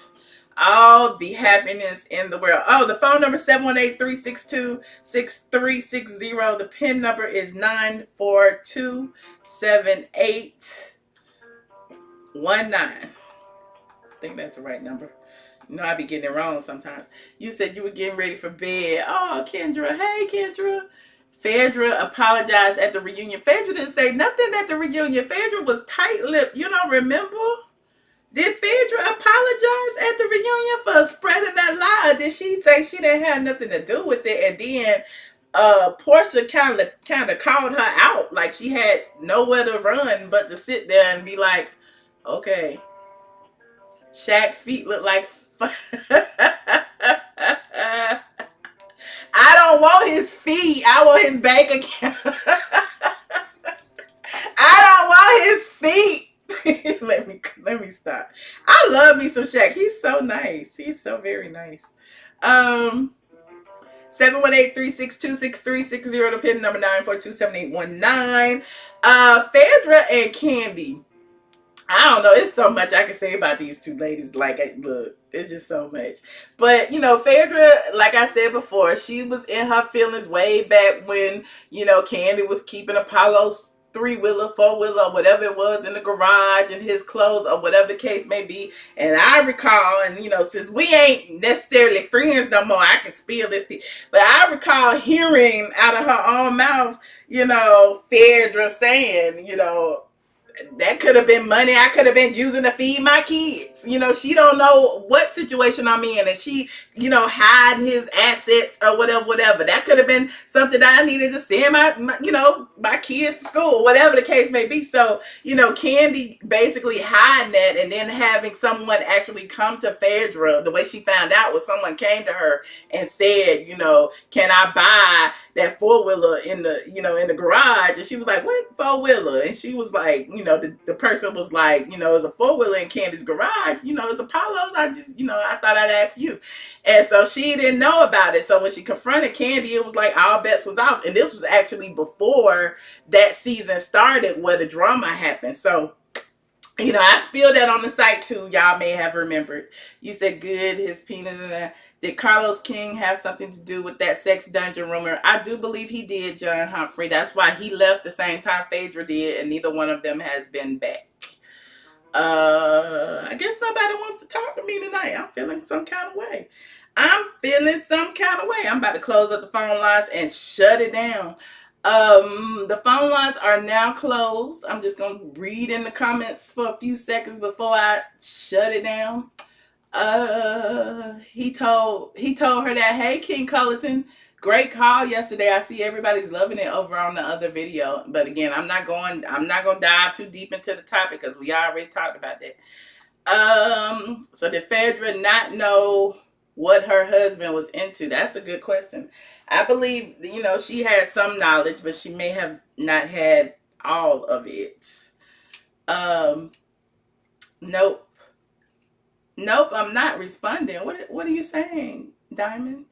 All the happiness in the world. Oh, the phone number is 718-362-6360. The PIN number is 9427819. I think that's the right number. I be getting it wrong sometimes. You said you were getting ready for bed. Oh, Kendra. Hey, Kendra. Phaedra apologized at the reunion. Phaedra didn't say nothing at the reunion. Phaedra was tight-lipped. You don't remember? Did Phaedra apologize at the reunion for spreading that lie? Did she say she didn't have nothing to do with it? And then Portia kind of called her out. Like she had nowhere to run but to sit there and be like, okay, Shaq feet look like I don't want his feet. I want his bank account. I don't want his feet. let me stop. I love me some Shaq. He's so nice. He's so very nice. 718-362-6360. The pin number 9427819. Phaedra and Kandi. I don't know. It's so much I can say about these two ladies. Like, look, it's just so much. But, you know, Phaedra, like I said before, she was in her feelings way back when, you know, Kandi was keeping Apollo's 3-wheeler, 4-wheeler, whatever it was in the garage and his clothes or whatever the case may be. And I recall, and, you know, since we ain't necessarily friends no more, I can spill this tea. But I recall hearing out of her own mouth, you know, Phaedra saying, you know, that could have been money I could have been using to feed my kids. You know, she don't know what situation I'm in, and she, you know, hiding his assets or whatever. That could have been something that I needed to send my you know, my kids to school, whatever the case may be. So, you know, Kandi basically hiding that, and then having someone actually come to Phaedra. The way she found out was someone came to her and said, you know, can I buy that 4-wheeler in the, you know, in the garage? And she was like, what 4-wheeler? And she was like, you know, the person was like, you know, it's a 4-wheeler in Kandi's garage, you know, it's Apollo's. I just, you know, I thought I'd ask you. And so she didn't know about it. So when she confronted Kandi, it was like all bets was off. And this was actually before that season started where the drama happened. So, you know, I spilled that on the site too. Y'all may have remembered. You said good, his penis and that. Did Carlos King have something to do with that sex dungeon rumor? I do believe he did, John Humphrey. That's why he left the same time Phaedra did, and neither one of them has been back. I guess nobody wants to talk to me tonight. I'm feeling some kind of way. I'm about to close up the phone lines and shut it down. The phone lines are now closed. I'm just gonna read in the comments for a few seconds before I shut it down. He told her that, hey, King Cullerton, great call yesterday. I see everybody's loving it over on the other video. But again, I'm not gonna dive too deep into the topic because we already talked about that. So did Phaedra not know what her husband was into? That's a good question. I believe, you know, she had some knowledge, but she may have not had all of it. Nope, I'm not responding. What are you saying, Diamond?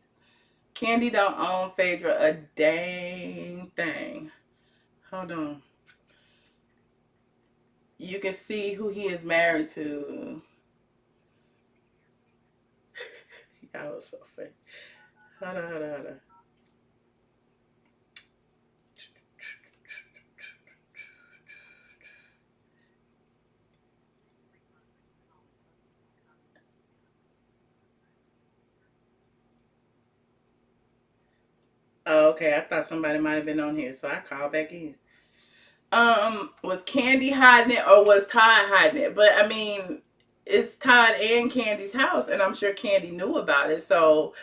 Kandi don't own Phaedra a dang thing. Hold on. You can see who he is married to. Y'all was so funny. Hold on. Oh, okay, I thought somebody might have been on here, so I called back in. Was Kandi hiding it or was Todd hiding it? But I mean, it's Todd and Kandi's house, and I'm sure Kandi knew about it. So,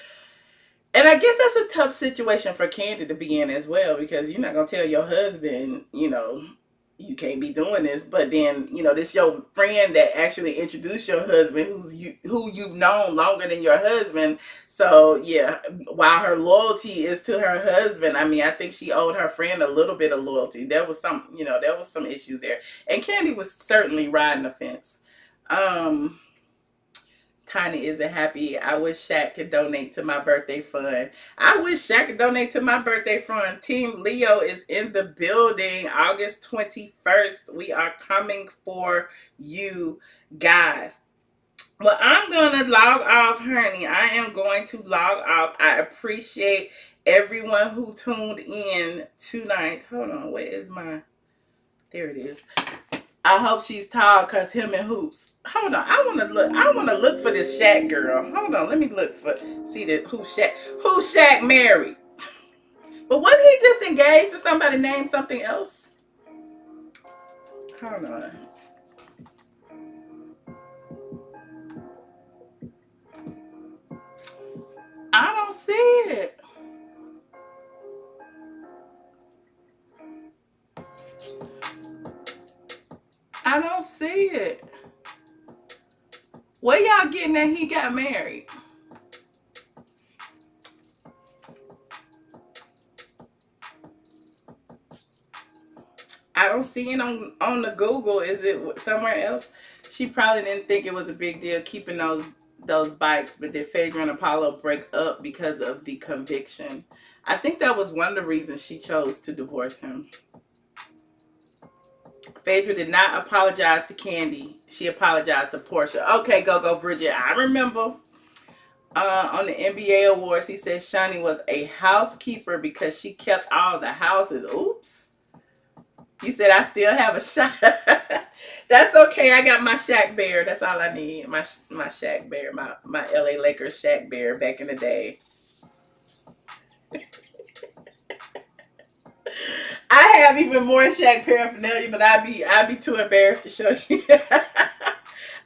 and I guess that's a tough situation for Kandi to be in as well, because you're not gonna tell your husband, you know, you can't be doing this, but then, you know, this your friend that actually introduced your husband, who you've known longer than your husband. So yeah, while her loyalty is to her husband, I mean, I think she owed her friend a little bit of loyalty. There was some, you know, there was some issues there, and Kandi was certainly riding the fence. Tiny isn't happy. I wish Shaq could donate to my birthday fund. I wish Shaq could donate to my birthday fund. Team Leo is in the building. August 21st. We are coming for you guys. Well, I'm going to log off, honey. I am going to log off. I appreciate everyone who tuned in tonight. Hold on. Where is my... There it is. I hope she's tall, cause him and Hoops. Hold on, I wanna look for this Shaq girl. Hold on, let me look for who Shaq married. But wasn't he just engaged to somebody named something else? Hold on. I don't see it. I don't see it. Where y'all getting that he got married? I don't see it on the Google. Is it somewhere else? She probably didn't think it was a big deal keeping those bikes, but did Phaedra and Apollo break up because of the conviction? I think that was one of the reasons she chose to divorce him. Phaedra did not apologize to Candy. She apologized to Portia. Okay, go Bridget. I remember. On the NBA Awards, he said Shani was a housekeeper because she kept all the houses. Oops. You said I still have a shot. That's okay. I got my Shaq Bear. That's all I need. My Shaq Bear. My LA Lakers Shaq Bear back in the day. I have even more Shaq paraphernalia, but I'd be too embarrassed to show you.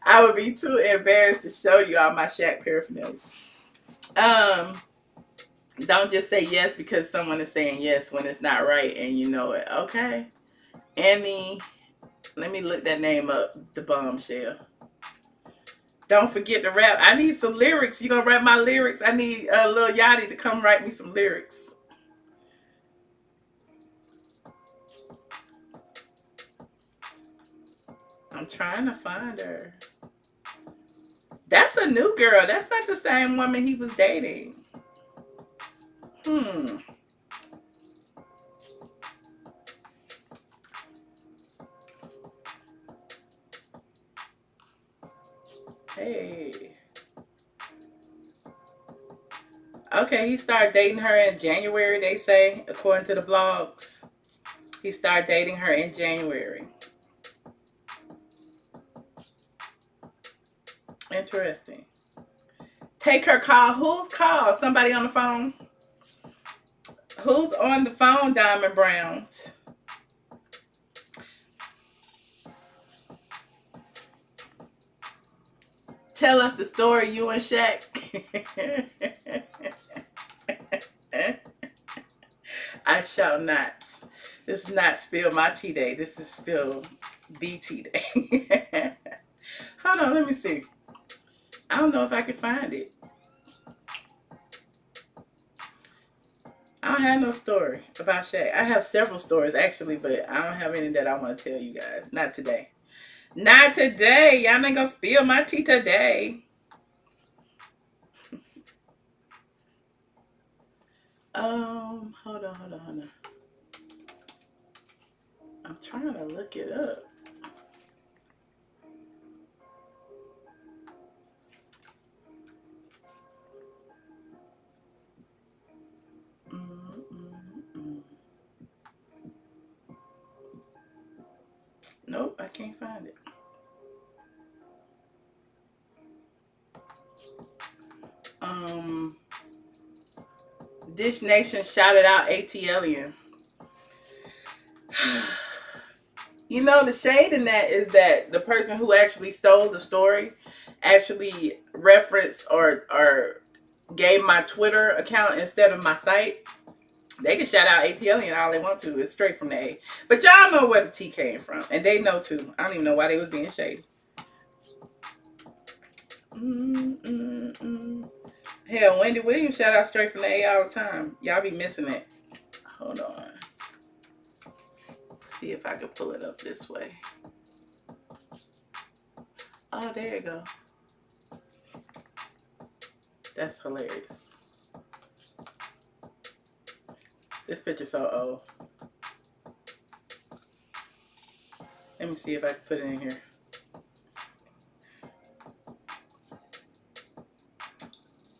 I would be too embarrassed to show you all my Shaq paraphernalia. Don't just say yes because someone is saying yes when it's not right and you know it. Okay. Annie, let me look that name up. The Bombshell. Don't forget to rap. I need some lyrics. You gonna rap my lyrics? I need Lil Yachty to come write me some lyrics. I'm trying to find her. That's a new girl. That's not the same woman he was dating. Hey. Okay, he started dating her in January, they say, according to the blogs. He started dating her in January. Interesting. Take her call. Who's called? Somebody on the phone? Who's on the phone, Diamond Brown? Tell us the story, you and Shaq. I shall not. This is not Spill My Tea Day. This is Spill the Tea Day. Hold on, let me see. I don't know if I can find it. I don't have no story about Shaq. I have several stories actually, but I don't have any that I want to tell you guys. Not today. Not today. Y'all not gonna spill my tea today. Hold on. I'm trying to look it up. Nope, I can't find it. Dish Nation shouted out ATLian. You know, the shade in that is that the person who actually stole the story actually referenced or gave my Twitter account instead of my site. They can shout out ATLian all they want to. It's straight from the A. But y'all know where the T came from. And they know too. I don't even know why they was being shady. Hell, Wendy Williams shout out straight from the A all the time. Y'all be missing it. Hold on. See if I can pull it up this way. Oh, there you go. That's hilarious. This picture's so old. Let me see if I can put it in here.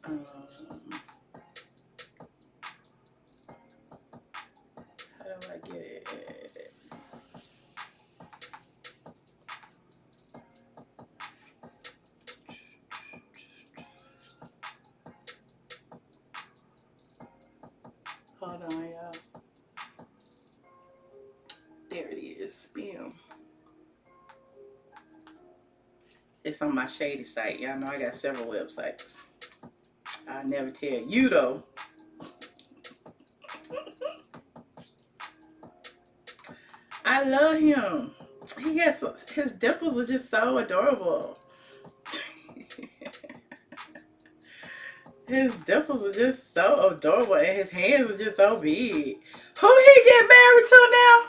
How do I get it? Hold on, y'all. There it is. Bam. It's on my shady site. Y'all know I got several websites. I'll never tell you though. I love him. He has his dimples were just so adorable. His dimples were just so adorable and his hands were just so big. Who he get married to now?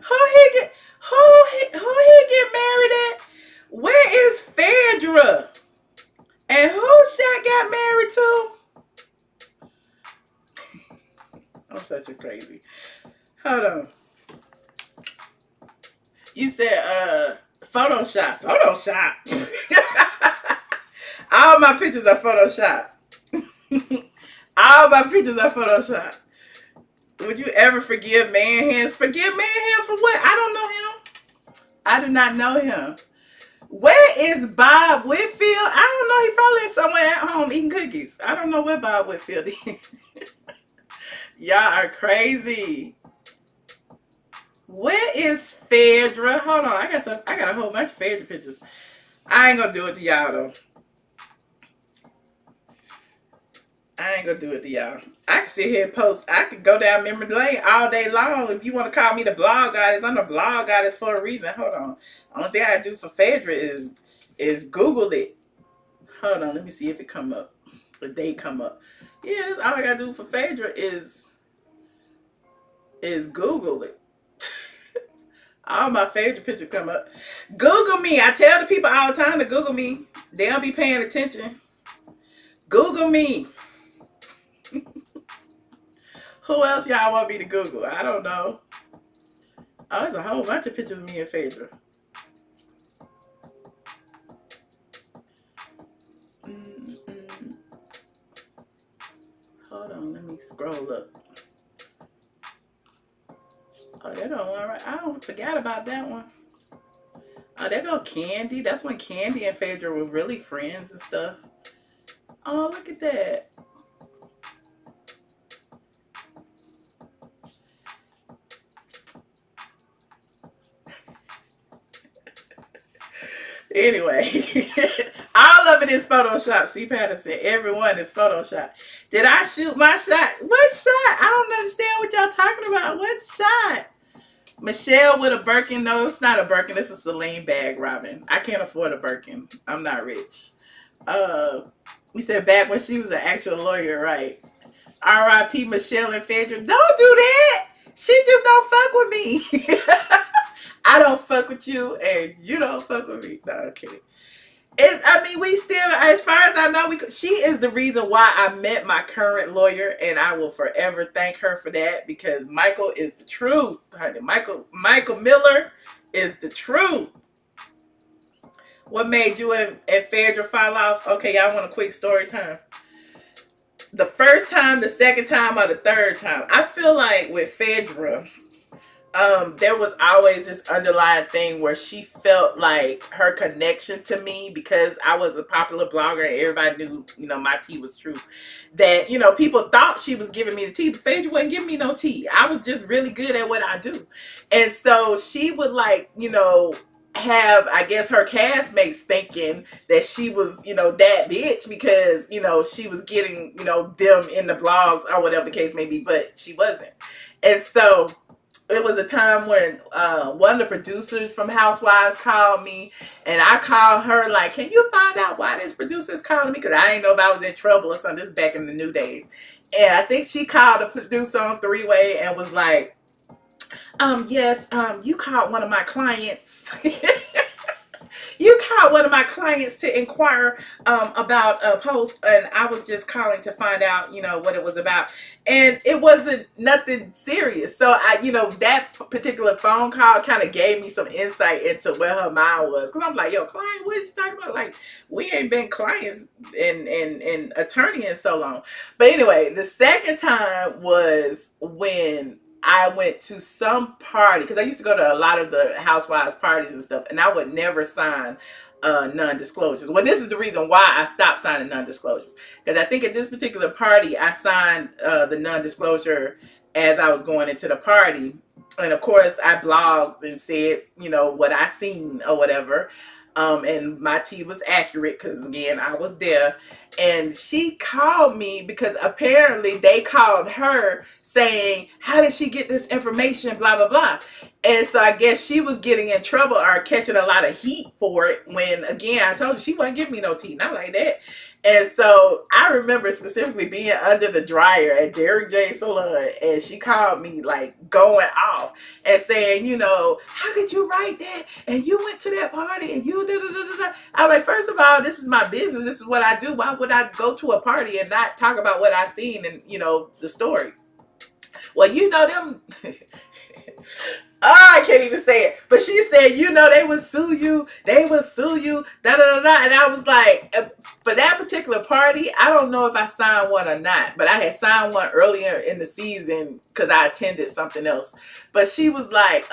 Who he get married at? Where is Phaedra? And who Shaq got married to? I'm such a crazy. Hold on. You said Photoshop. Photoshop. All my pictures are Photoshop. All my pictures are Photoshop. Would you ever forgive man hands? Forgive man hands for what? I don't know him. I do not know him. Where is Bob Whitfield? I don't know. He probably is somewhere at home eating cookies. I don't know where Bob Whitfield is. Y'all are crazy. Where is Phaedra? Hold on. I got a whole bunch of Phaedra pictures. I ain't gonna do it to y'all though. I ain't gonna do it to y'all. I can sit here and post. I could go down memory lane all day long. If you want to call me the blog goddess, I'm the blog goddess for a reason. Hold on. Only thing I do for Phaedra is Google it. Hold on. Let me see if it come up. If they come up. Yeah, that's all I gotta do for Phaedra is Google it. All my Phaedra pictures come up. Google me. I tell the people all the time to Google me. They don't be paying attention. Google me. Who else y'all want me to Google? I don't know. Oh, there's a whole bunch of pictures of me and Phaedra. Hold on, let me scroll up. Oh, there go one right. I don't forgot about that one. Oh, there go Candy. That's when Candy and Phaedra were really friends and stuff. Oh, look at that. Anyway, all of it is Photoshop. C. Patterson, everyone is Photoshop. Did I shoot my shot? What shot? I don't understand what y'all talking about. What shot? Michelle with a Birkin. No, it's not a Birkin. It's a Celine bag, Robin. I can't afford a Birkin. I'm not rich. We said back when she was an actual lawyer, right? R.I.P. Michelle and Phaedra. Don't do that. She just don't fuck with me. I don't fuck with you, and you don't fuck with me. No, I'm kidding. I mean, we still, as far as I know, she is the reason why I met my current lawyer, and I will forever thank her for that, because Michael is the truth, honey. Michael Miller is the truth. What made you and Phaedra fall off? Okay, y'all want a quick story time. The first time, the second time, or the third time. I feel like with Phaedra, there was always this underlying thing where she felt like her connection to me, because I was a popular blogger and everybody knew, you know, my tea was true, that, you know, people thought she was giving me the tea, but Phaedra wasn't giving me no tea. I was just really good at what I do. And so she would, like, you know, have, I guess, her castmates thinking that she was, you know, that bitch, because, you know, she was getting, you know, them in the blogs or whatever the case may be, but she wasn't. And so it was a time when one of the producers from Housewives called me, and I called her like, can you find out why this producer is calling me? Because I didn't know if I was in trouble or something. This is back in the new days. And I think she called the producer on three-way and was like, yes, you called one of my clients. You called one of my clients to inquire about a post, and I was just calling to find out, you know, what it was about. And it wasn't nothing serious. So you know, that particular phone call kind of gave me some insight into where her mind was. Cause I'm like, yo, client, what are you talking about? Like, we ain't been clients and attorney in so long. But anyway, the second time was when I went to some party, because I used to go to a lot of the Housewives parties and stuff, and I would never sign non-disclosures. Well, this is the reason why I stopped signing non-disclosures, because I think at this particular party, I signed the non-disclosure as I was going into the party. And of course, I blogged and said, you know, what I seen or whatever. And my tea was accurate because, again, I was there. And she called me because apparently they called her saying, how did she get this information, blah, blah, blah. And so I guess she was getting in trouble or catching a lot of heat for it when, again, I told you she wasn't giving me no tea, not like that. And so I remember specifically being under the dryer at Derrick J Salon, and she called me like going off and saying, you know, how could you write that? And you went to that party and you da da da da da. I was like, first of all, this is my business. This is what I do. Why would I go to a party and not talk about what I seen and, you know, the story? Well, you know them. I can't even say it. But she said, you know, they would sue you. They would sue you. Da da da da. And I was like, for that particular party, I don't know if I signed one or not. But I had signed one earlier in the season because I attended something else. But she was like,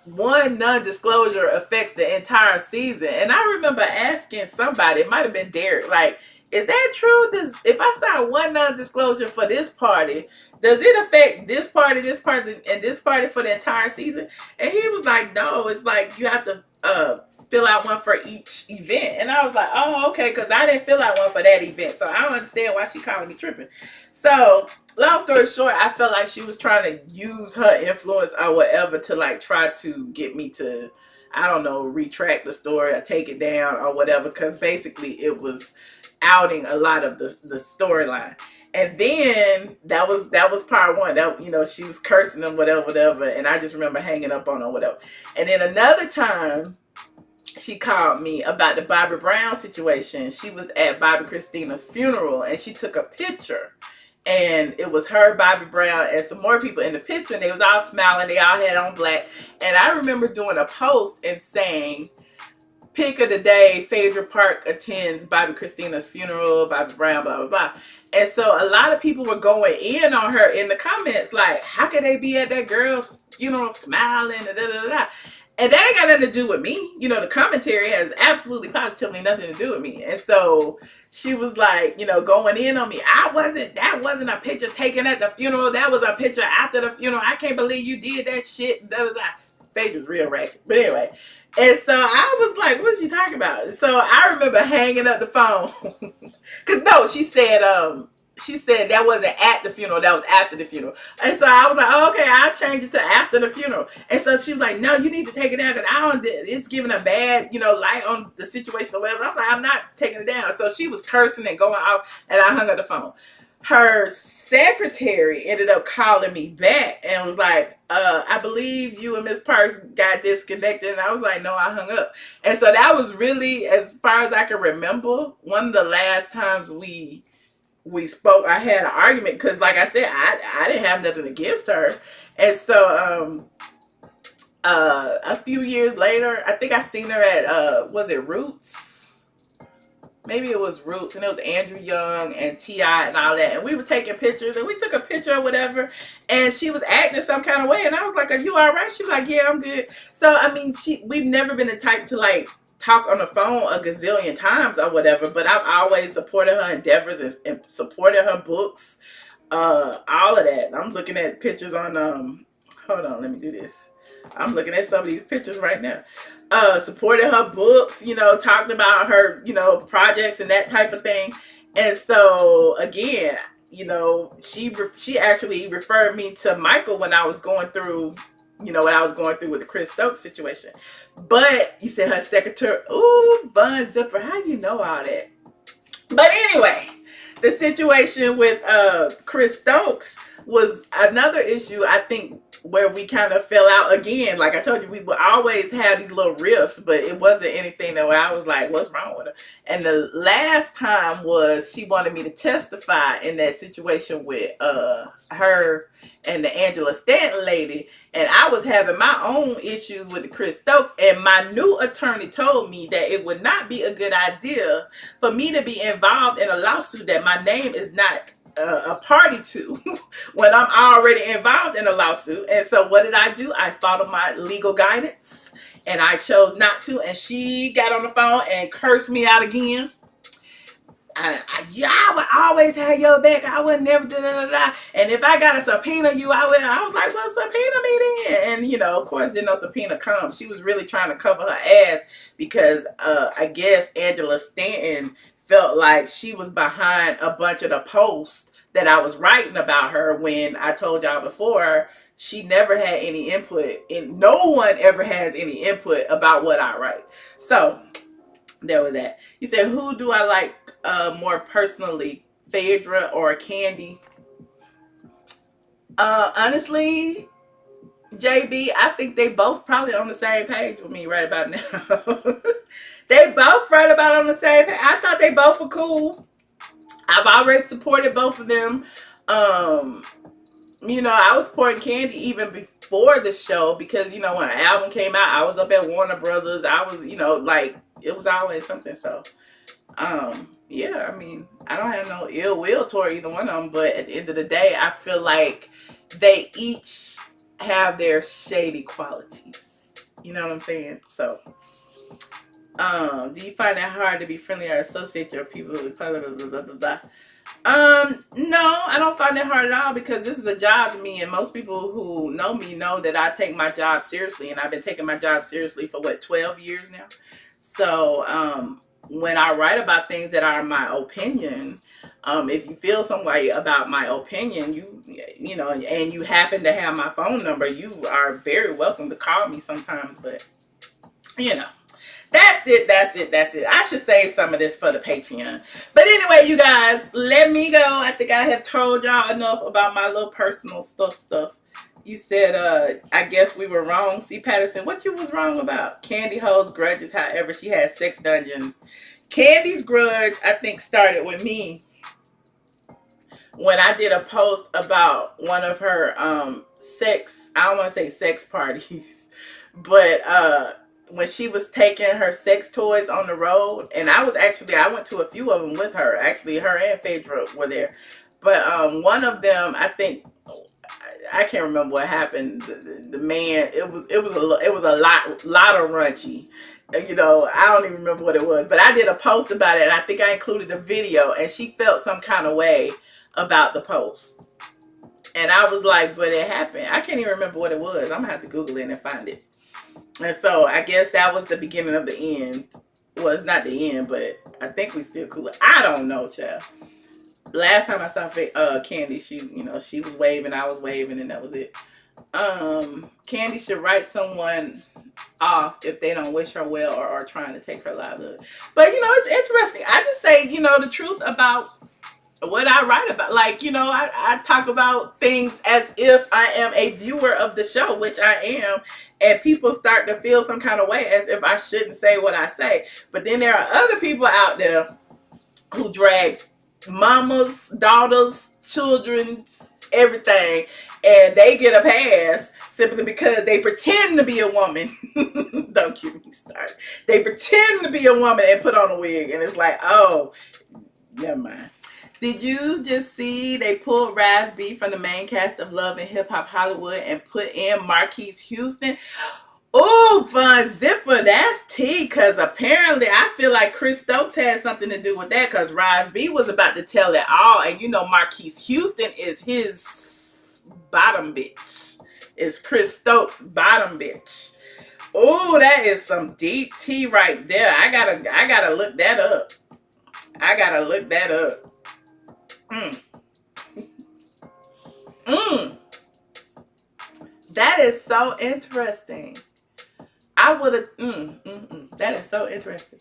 one non-disclosure affects the entire season. And I remember asking somebody, it might have been Derek, like, is that true? If I sign one non-disclosure for this party, does it affect this party, and this party for the entire season? And he was like, no, it's like you have to fill out one for each event. And I was like, oh, okay, because I didn't fill out one for that event. So I don't understand why she calling me tripping. So long story short, I felt like she was trying to use her influence or whatever to like try to get me to, I don't know, retract the story or take it down or whatever. Because basically it was outing a lot of the storyline. And then that was part one. That, you know, she was cursing them, whatever, and I just remember hanging up on her, whatever. And then another time, she called me about the Bobby Brown situation. She was at Bobby Christina's funeral, and she took a picture. And it was her, Bobby Brown, and some more people in the picture, and they was all smiling. They all had on black. And I remember doing a post and saying, pick of the day, Phaedra Park attends Bobby Christina's funeral, Bobby Brown, blah, blah, blah. And so a lot of people were going in on her in the comments, like, how could they be at that girl's funeral smiling, da, da, da, da. And that ain't got nothing to do with me. You know, the commentary has absolutely positively nothing to do with me. And so she was like, you know, going in on me. That wasn't a picture taken at the funeral. That was a picture after the funeral. I can't believe you did that shit, da, da, da. Phaedra's real ratchet. But anyway. And so I was like, what is she talking about? So I remember hanging up the phone. Because no, she said that wasn't at the funeral. That was after the funeral. And so I was like, oh, okay, I'll change it to after the funeral. And so she was like, no, you need to take it down because it's giving a bad, you know, light on the situation or whatever. I'm like, I'm not taking it down. So she was cursing and going off, and I hung up the phone. Her secretary ended up calling me back and was like, I believe you and Miss Parks got disconnected. And I was like, no, I hung up. And so that was really, as far as I can remember, one of the last times we spoke. I had an argument because, like I said, I didn't have nothing against her. And so a few years later, I think I seen her at, was it Roots? Maybe it was Roots, and it was Andrew Young and T.I. and all that. And we were taking pictures, and we took a picture or whatever, and she was acting some kind of way. And I was like, are you all right? She was like, yeah, I'm good. So, I mean, we've never been the type to, like, talk on the phone a gazillion times or whatever, but I've always supported her endeavors and supported her books, all of that. I'm looking at pictures on, hold on, let me do this. I'm looking at some of these pictures right now. Supported her books, you know, talking about her, you know, projects and that type of thing. And so again, you know, she actually referred me to Michael when I was going through, you know, what I was going through with the Chris Stokes situation. But you said her secretary, ooh, Bun Zipper, how you know all that? But anyway, the situation with Chris Stokes was another issue, I think, where we kind of fell out again. Like I told you, we would always have these little riffs, but it wasn't anything that where I was like, what's wrong with her? And the last time was she wanted me to testify in that situation with her and the Angela Stanton lady. And I was having my own issues with the Chris Stokes. And my new attorney told me that it would not be a good idea for me to be involved in a lawsuit that my name is not a party to when I'm already involved in a lawsuit. And so what did I do? I followed my legal guidance and I chose not to. And she got on the phone and cursed me out again. I would always have your back. I would never do da. And if I got to subpoena you, I was like, well, subpoena me then. And, you know, of course, didn't no subpoena come. She was really trying to cover her ass because I guess Angela Stanton felt like she was behind a bunch of the posts that I was writing about her when I told y'all before she never had any input, and no one ever has any input about what I write. So there was that. You said, who do I like more personally, Phaedra or Kandi? Honestly, JB, I think they both probably on the same page with me right about now. They both right about on the same page. I thought they both were cool. I've already supported both of them. You know, I was supporting Kandi even for the show because, you know, when an album came out, I was up at Warner Brothers. I was, you know, like, it was always something. So, yeah, I mean, I don't have no ill will toward either one of them, but at the end of the day, I feel like they each have their shady qualities. You know what I'm saying? So, do you find it hard to be friendly or associate your people with blah, blah, blah, blah, blah, blah? No, I don't find it hard at all because this is a job to me, and most people who know me know that I take my job seriously, and I've been taking my job seriously for what, 12 years now. So, when I write about things that are my opinion, if you feel some way about my opinion, you know, and you happen to have my phone number, you are very welcome to call me sometimes, but, you know. That's it. I should save some of this for the Patreon. But anyway, you guys, let me go. I think I have told y'all enough about my little personal stuff. You said, I guess we were wrong. C. Patterson, what you was wrong about? Candy holds grudges, however, she has sex dungeons. Candy's grudge, I think, started with me when I did a post about one of her sex, I don't want to say sex parties, but when she was taking her sex toys on the road, and I went to a few of them with her. Actually, her and Phaedra were there. But one of them, I think, I can't remember what happened. The man, it was a lot of raunchy. You know, I don't even remember what it was. But I did a post about it, and I think I included a video, and she felt some kind of way about the post. And I was like, but it happened. I can't even remember what it was. I'm going to have to Google it and find it. And so I guess that was the beginning of the end. Well, it's not the end, but I think we still cool. I don't know, child. Last time I saw Candy, she was waving, I was waving, and that was it. Candy should write someone off if they don't wish her well or are trying to take her livelihood. But, you know, it's interesting. I just say, you know, the truth about what I write about. Like, you know, I talk about things as if I am a viewer of the show, which I am, and people start to feel some kind of way as if I shouldn't say what I say. But then there are other people out there who drag mamas, daughters, children, everything, and they get a pass simply because they pretend to be a woman. Don't get me started. They pretend to be a woman and put on a wig, and it's like, oh, never mind. Did you just see they pulled Raz B from the main cast of Love and Hip Hop Hollywood and put in Marquise Houston? Oh, Von Zipper, that's tea, because apparently I feel like Chris Stokes had something to do with that, because Raz B was about to tell it all, and you know Marquise Houston is his bottom bitch. It's Chris Stokes' bottom bitch. Oh, that is some deep tea right there. I gotta look that up. That is so interesting. I would have, that is so interesting.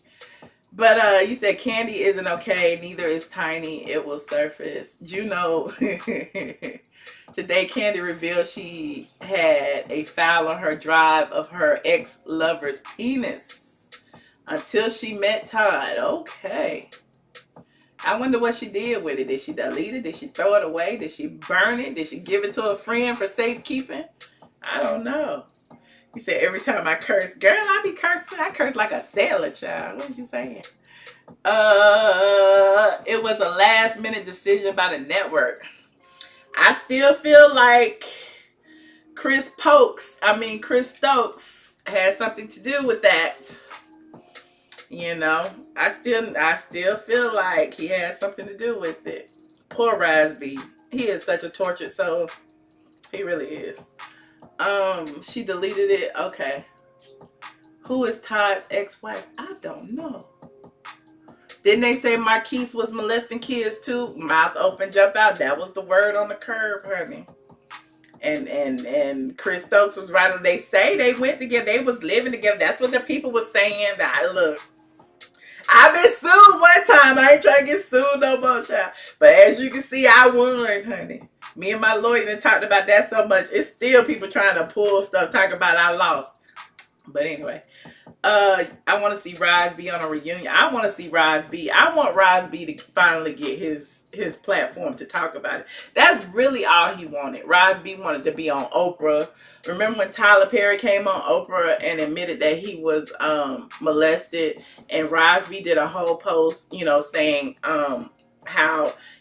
But you said Candy isn't okay, neither is Tiny. It will surface. Juno, today Candy revealed she had a file on her drive of her ex-lover's penis until she met Todd. Okay. I wonder what she did with it. Did she delete it? Did she throw it away? Did she burn it? Did she give it to a friend for safekeeping? I don't know. You said every time I curse, girl, I be cursing. I curse like a sailor, child. What was you saying? It was a last minute decision by the network. I still feel like Chris Stokes had something to do with that. You know, I still feel like he had something to do with it. Poor Raz B. He is such a tortured soul. He really is. She deleted it. Okay. Who is Todd's ex-wife? I don't know. Didn't they say Marquise was molesting kids too? Mouth open, jump out. That was the word on the curb, honey. And Chris Stokes was right. They say they went together. They was living together. That's what the people were saying. Look, I've been sued one time. I ain't trying to get sued no more, child. But as you can see, I won, honey. Me and my lawyer done talked about that so much. It's still people trying to pull stuff, talk about I lost. But anyway, I want to see Rise B on a reunion. I want to see Rise B. I want Rise B to finally get his platform to talk about it. That's really all he wanted. Rise B wanted to be on Oprah. Remember when Tyler Perry came on Oprah and admitted that he was molested, and Rise B did a whole post, saying how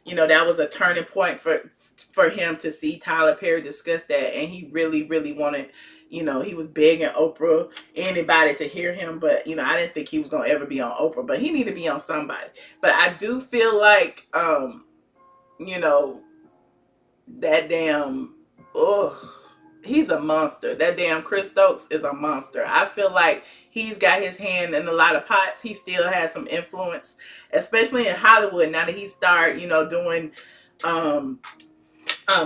that was a turning point for him to see Tyler Perry discuss that, and he really, really wanted. He was begging Oprah, anybody to hear him, but I didn't think he was gonna ever be on Oprah, but he needed to be on somebody. But I do feel like that damn he's a monster. That damn Chris Stokes is a monster. I feel like he's got his hand in a lot of pots. He still has some influence, especially in Hollywood now that he started doing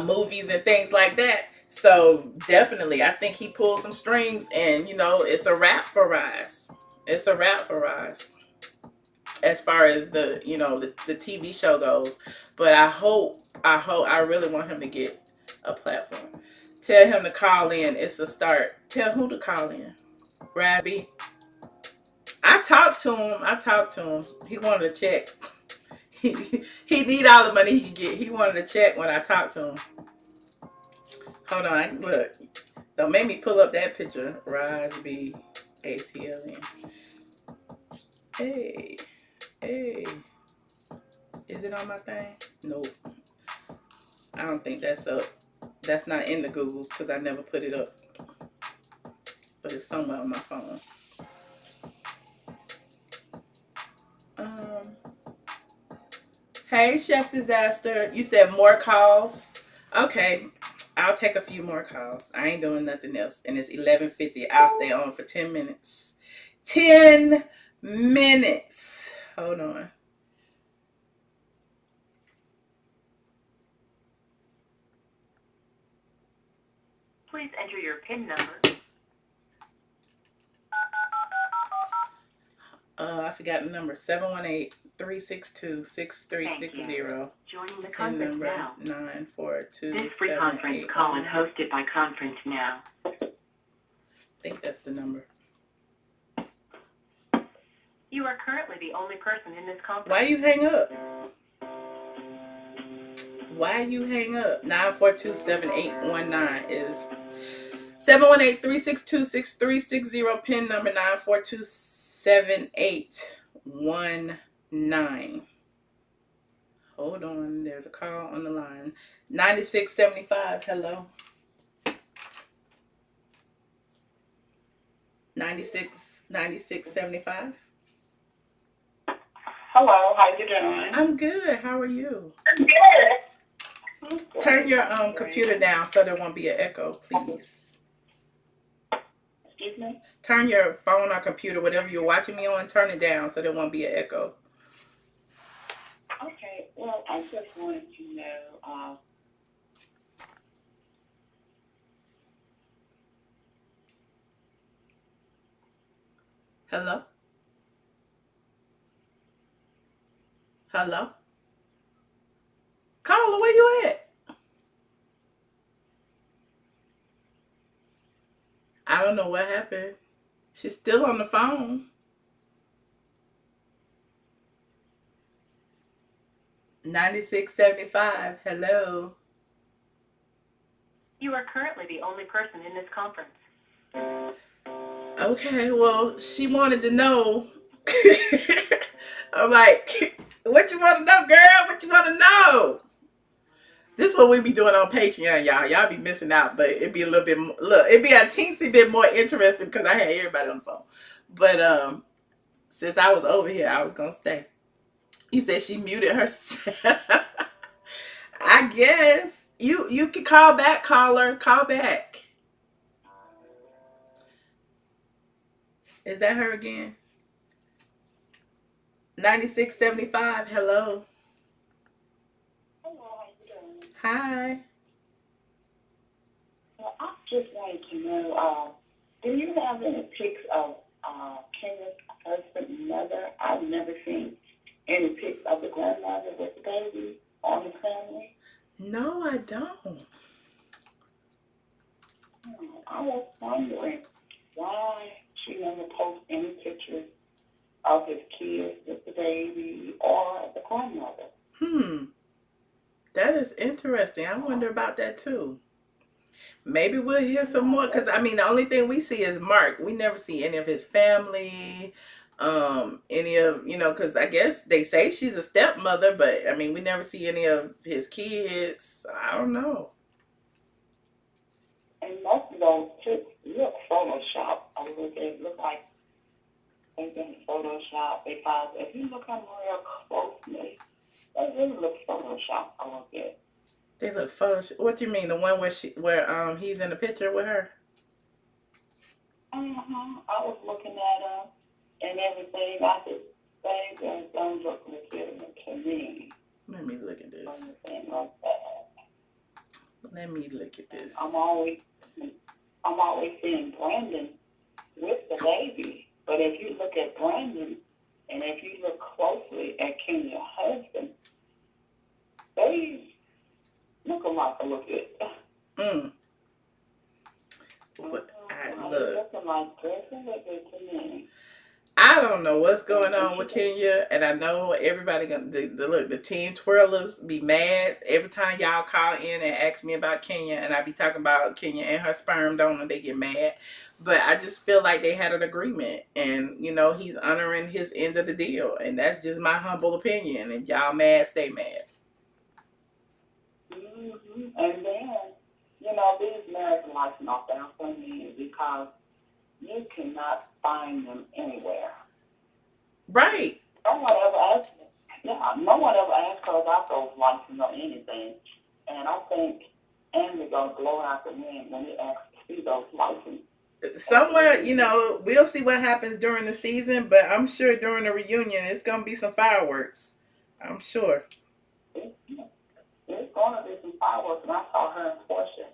movies and things like that. So definitely, I think he pulled some strings, and it's a wrap for Rise. It's a wrap for Rise, as far as the the TV show goes. But I really want him to get a platform. Tell him to call in. It's a start. Tell who to call in. Rise B. I talked to him. He wanted to check. He need all the money he can get. He wanted to check when I talked to him. Hold on, look. Don't make me pull up that picture. Rise B ATLN. Hey. Is it on my thing? Nope. I don't think that's up. That's not in the Googles because I never put it up. But it's somewhere on my phone. Hey, Chef Disaster. You said more calls. Okay. I'll take a few more calls. I ain't doing nothing else. And it's 11:50. I'll stay on for 10 minutes. 10 minutes. Hold on. Please enter your PIN number. I forgot the number. 718-362-6360. Joining the conference number now. 942. This free conference call is hosted by Conference Now. I think that's the number. You are currently the only person in this conference. Why you hang up? 942-7819 is 718-362-6360. PIN number 942-7819. Hold on, there's a call on the line. 9675. Hello. 9675. Hello, how you doing? I'm good. How are you? I'm good. Turn your computer down so there won't be an echo, please. Excuse me? Turn your phone or computer, whatever you're watching me on, turn it down so there won't be an echo. Okay, well, I just wanted to know, Hello? Hello? Carla, where you at? I don't know what happened. She's still on the phone. 9675. Hello. You are currently the only person in this conference. Okay, well, she wanted to know. I'm like, what you want to know, girl? What you want to know? This is what we be doing on Patreon, y'all. Y'all be missing out, but it'd be a little bit, it'd be a teensy bit more interesting because I had everybody on the phone. But since I was over here, I was going to stay. You said she muted herself. I guess. You can call back, caller. Call back. Is that her again? 9675. Hello. hello, how you doing? Hi. Well, I just wanted to know, do you have any pics of Kenya's husband and mother? I've never seen any pics of the grandmother with the baby on the family. No, I don't. I was wondering why she she never posts any pictures of his kids with the baby or the grandmother. That is interesting. I wonder about that too. Maybe we'll hear some more, because I mean the only thing we see is Mark. We never see any of his family, any of, because I guess they say she's a stepmother, but I mean we never see any of his kids. I don't know. And most of those chicks look Photoshopped a little bit. Look like they've been Photoshopped, because if you look at them real closely, they really look Photoshopped a little bit. They look Photoshop. What do you mean? The one where he's in the picture with her? I was looking at them and everything. I said, they don't look legitimate to me. Let me look at this. Anything like that. Let me look at this. I'm always seeing Brandon with the baby. But if you look at Brandon and if you look closely at Kenya's husband, they look alike a little bit. I don't know what's going on with Kenya, and I know everybody the team twirlers be mad every time y'all call in and ask me about Kenya, and I be talking about Kenya and her sperm donor. They get mad, but I just feel like they had an agreement, and he's honoring his end of the deal, and that's just my humble opinion. If y'all mad, stay mad. And then, these marriage life not down for me, because you cannot find them anywhere. Right. No one ever asked me. Yeah, no one ever asked her about those licenses or anything. And I think Andy gonna blow out the wind when he asks to see those licenses. Somewhere, we'll see what happens during the season, but I'm sure during the reunion it's gonna be some fireworks. I'm sure. There's going to be some fireworks, and I saw her and Portia,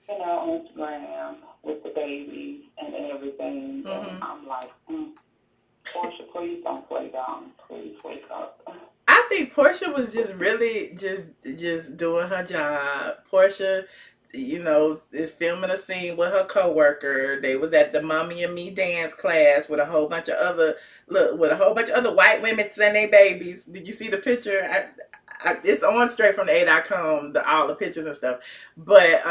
on Instagram with the baby and everything. And I'm like, Portia, please don't play down. Please wake up. I think Portia was just really just doing her job. Portia, is filming a scene with her coworker. They was at the Mommy and Me dance class with a whole bunch of other white women and their babies. Did you see the picture? It's on straight from the A.com, all the pictures and stuff. But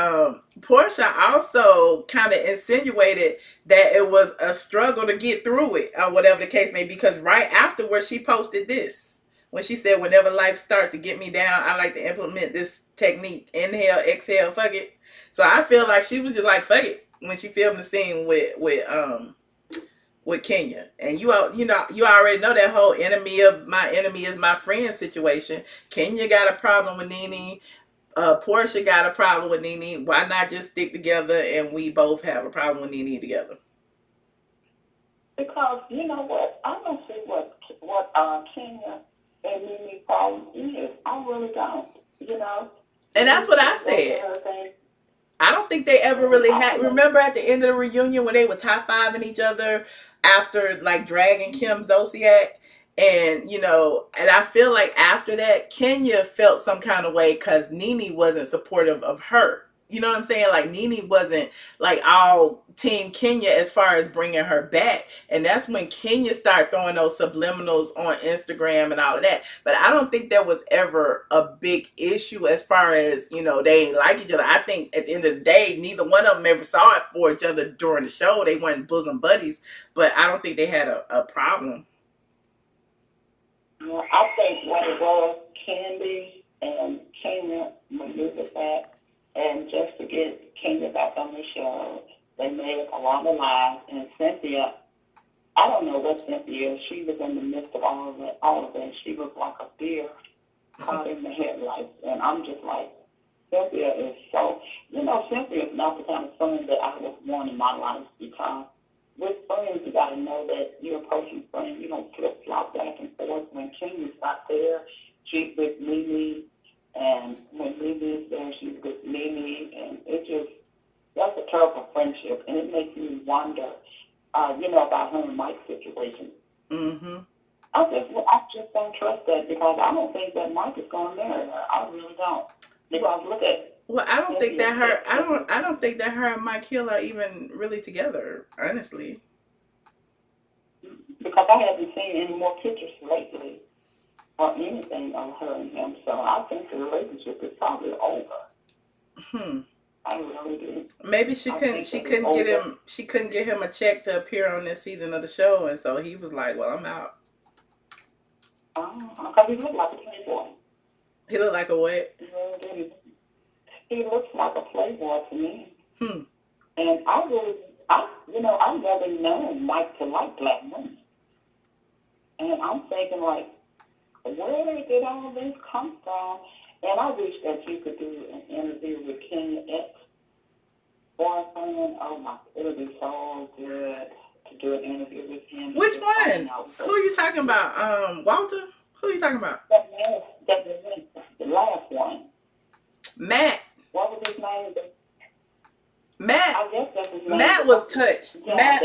Portia also kind of insinuated that it was a struggle to get through it, or whatever the case may be, because right afterwards she posted this. When she said, whenever life starts to get me down, I like to implement this technique. Inhale, exhale, fuck it. So I feel like she was just like, fuck it, when she filmed the scene with Kenya. And you already know that whole enemy of my enemy is my friend situation. Kenya got a problem with Nene. Portia got a problem with Nene. Why not just stick together and we both have a problem with Nene together? Because you know what? I don't see what Kenya and Nene problem is. I really don't. And that's what I said. I don't think they ever really had. Remember at the end of the reunion when they were top-fiving each other after like dragging Kim Zolciak, and and I feel like after that Kenya felt some kind of way because Nene wasn't supportive of her. You know what I'm saying? Like Nene wasn't like all team Kenya as far as bringing her back. And that's when Kenya started throwing those subliminals on Instagram and all of that. But I don't think there was ever a big issue as far as, they ain't like each other. I think at the end of the day, neither one of them ever saw it for each other during the show. They weren't bosom buddies, but I don't think they had a problem. Well, I think what it was, Candy and Kenya maneuvered that. And just to get Kenya back on the show, they made a lot of lies. And Cynthia, I don't know what Cynthia is. She was in the midst of all of that. She was like a deer caught in the headlights. And I'm just like, Cynthia is so, Cynthia is not the kind of friend that I would want in my life, because with friends, you got to know that you're a person's friend. You don't flip-flop back and forth. When Kenya's not there, she's with Mimi. And when Mimi's there, she's with Mimi, and that's a terrible friendship, and it makes me wonder, about her and Mike's situation. Mm-hmm. I just don't trust that, because I don't think that Mike is going to marry her. I really don't. Because look at. Well, I don't think that her and Mike Hill are even really together, honestly. because I haven't seen any more pictures lately or anything of her and him. So I think the relationship is probably over. I really do. Maybe she couldn't get him a check to appear on this season of the show, and so he was like, "Well, I'm out." Because he looked like a playboy. He looked like a what? He looks like a playboy to me. And I've never known Mike to like black women. And I'm thinking, like, where did all this come from? And I wish that you could do an interview with Kenya ex-boyfriend. Oh my, it would be so good to do an interview with him. Which one? Who are you talking about? Walter? Who are you talking about? The last one. Matt. What was his name? Matt. I guess that's his name. Matt was touched. Yeah,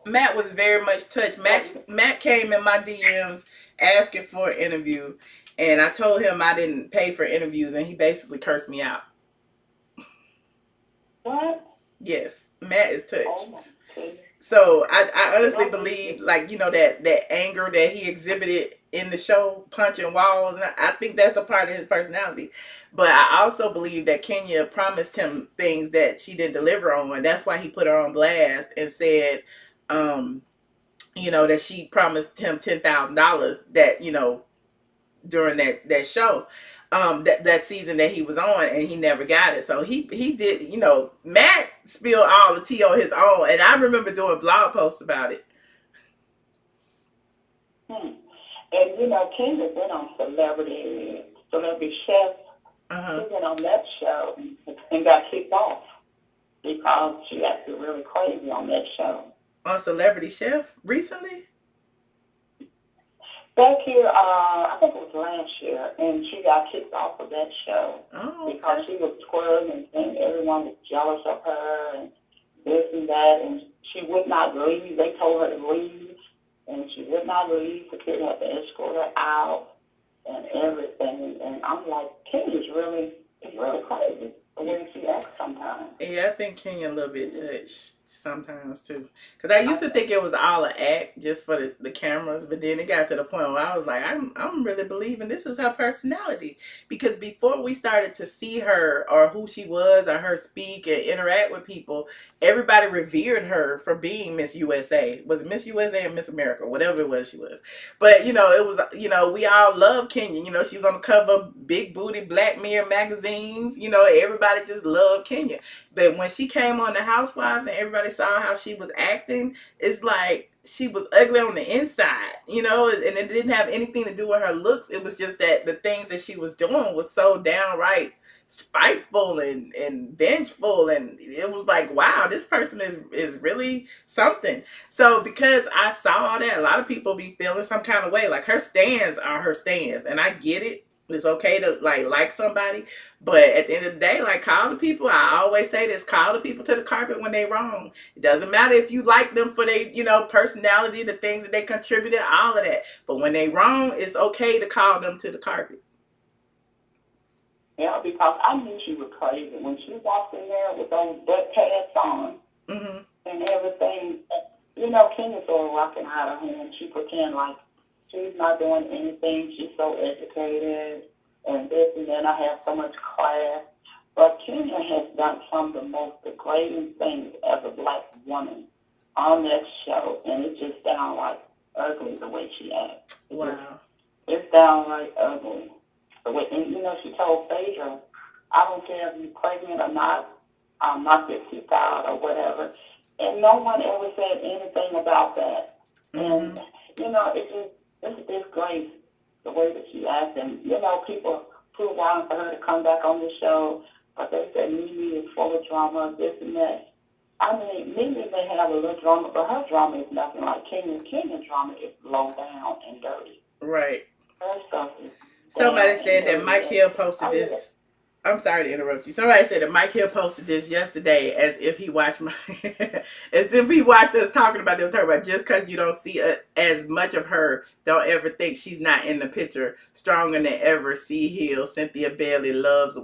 Matt was very much touched. Matt came in my DMs asking for an interview, and I told him I didn't pay for interviews, and he basically cursed me out. What? Yes, Matt is touched. So I honestly believe, like, that anger that he exhibited in the show, punching walls, and I think that's a part of his personality. But I also believe that Kenya promised him things that she didn't deliver on, and that's why he put her on blast and said, that she promised him $10,000 that, during that show, that season that he was on, and he never got it. So he did, Matt spilled all the tea on his own, and I remember doing blog posts about it. And Kenya been on Celebrity Chef. She been on that show and got kicked off because she acted really crazy on that show. On Celebrity Chef recently? Back here, I think it was last year, and she got kicked off of that show because she was twirling and everyone was jealous of her and this and that, and she would not leave. They told her to leave, and she would not leave. Security had to escort her out and everything. And I'm like, Kenya's really crazy the way she acts sometimes. Yeah, I think Kenya a little bit touched sometimes too. Because I used to think it was all an act just for the cameras, but then it got to the point where I was like, I'm really believing this is her personality. Because before we started to see her or who she was or her speak and interact with people, everybody revered her for being Miss USA. Was it Miss USA or Miss America? Whatever it was she was. But, it was, we all love Kenya. She was on the cover of Big Booty Black Mirror magazines. Everybody just loved Kenya. But when she came on The Housewives and everybody saw how she was acting, it's like she was ugly on the inside, and it didn't have anything to do with her looks. It was just that the things that she was doing was so downright spiteful and vengeful, and it was like, wow, this person is really something. So because I saw that, a lot of people be feeling some kind of way. Like, her stands are her stands, and I get it. It's okay to like somebody, but at the end of the day, call the people. I always say this: call the people to the carpet when they wrong. It doesn't matter if you like them for their personality, the things that they contributed, all of that. But when they wrong, it's okay to call them to the carpet. Yeah, because I knew she was crazy when she walked in there with those butt pads on and everything. Kenya started rocking out of hand. She pretend like she's not doing anything. She's so educated and this and then I have so much class. But Kenya has done some of the most degrading things as a black woman on that show, and it's just downright ugly the way she acts. Wow. It's downright ugly. The way, and she told Phaedra, I don't care if you're pregnant or not, I'm not 50 out or whatever. And no one ever said anything about that. And, it's a disgrace the way that she acts. And, people put wanting for her to come back on the show, but they said Mimi is full of drama, this and that. I mean, Mimi may have a little drama, but her drama is nothing like Kenya's. Kenya's drama is low down and dirty. Right. Her stuff is Somebody said that Mike Hill posted this. I'm sorry to interrupt you. Somebody said that Mike Hill posted this yesterday as if he watched us talking about just because you don't see as much of her, don't ever think she's not in the picture. Stronger than ever. C. Hill, Cynthia Bailey, love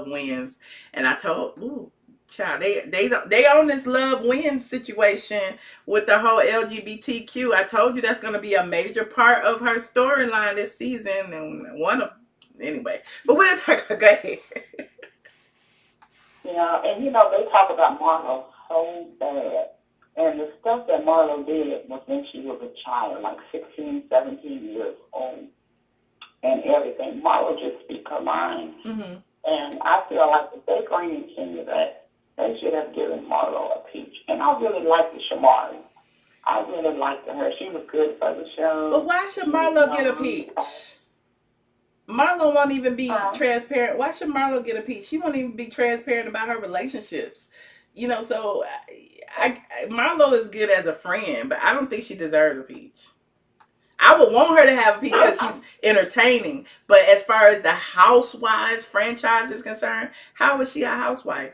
wins. And I told, Child, they on this love win situation with the whole LGBTQ. I told you that's going to be a major part of her storyline this season, and anyway. But we'll talk. Go ahead. Yeah, and you know, they talk about Marlo so bad. And the stuff that Marlo did was when she was a child, like 16, 17 years old, and everything. Marlo just speak her mind. Mm-hmm. And I feel like if they bring in Kenya back, they should have given Marlo a peach. And I really liked the Shamari. I really liked her. She was good for the show. But why should Marlo get a peach? Marlo won't even be transparent. Why should Marlo get a peach? She won't even be transparent about her relationships. You know, so Marlo is good as a friend, but I don't think she deserves a peach. I would want her to have a peach because she's entertaining. But as far as the Housewives franchise is concerned, how is she a housewife?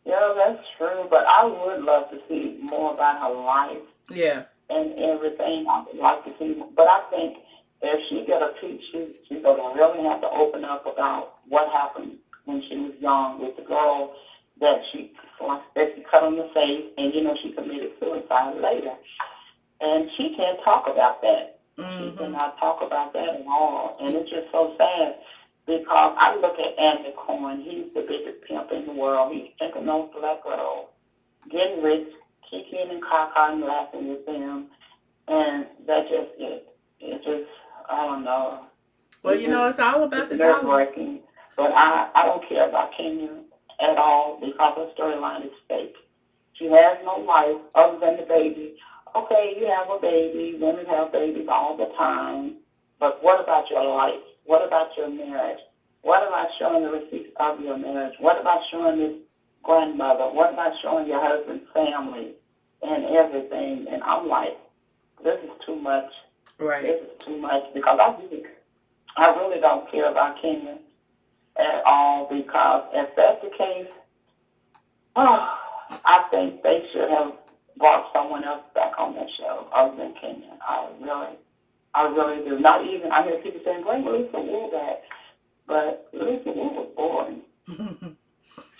Yeah, that's true. But I would love to see more about her life. Yeah. And everything. I would like to see. But I think if she get a peach, she's going to really have to open up about what happened when she was young with the girl that she cut on the face, and, you know, she committed suicide later. And she can't talk about that. Mm-hmm. She cannot talk about that at all. And it's just so sad because I look at Andy Cohen. He's the biggest pimp in the world. He's taking those black girls, getting rich, kicking and caca and laughing with them. And that just, it just, I don't know. Well, you know, it's all about the dollar. Nerve-wracking. But I don't care about Kenya at all because her storyline is fake. She has no life other than the baby. Okay, you have a baby. Women have babies all the time. But what about your life? What about your marriage? What about showing the receipts of your marriage? What about showing this grandmother? What about showing your husband's family and everything? And I'm like, this is too much. Right. This is too much because I really don't care about Kenya at all because if that's the case, I think they should have brought someone else back on that show other than Kenya. I really do. Not even, I hear people saying, bring Lisa Wu back. But Lisa Wu was boring.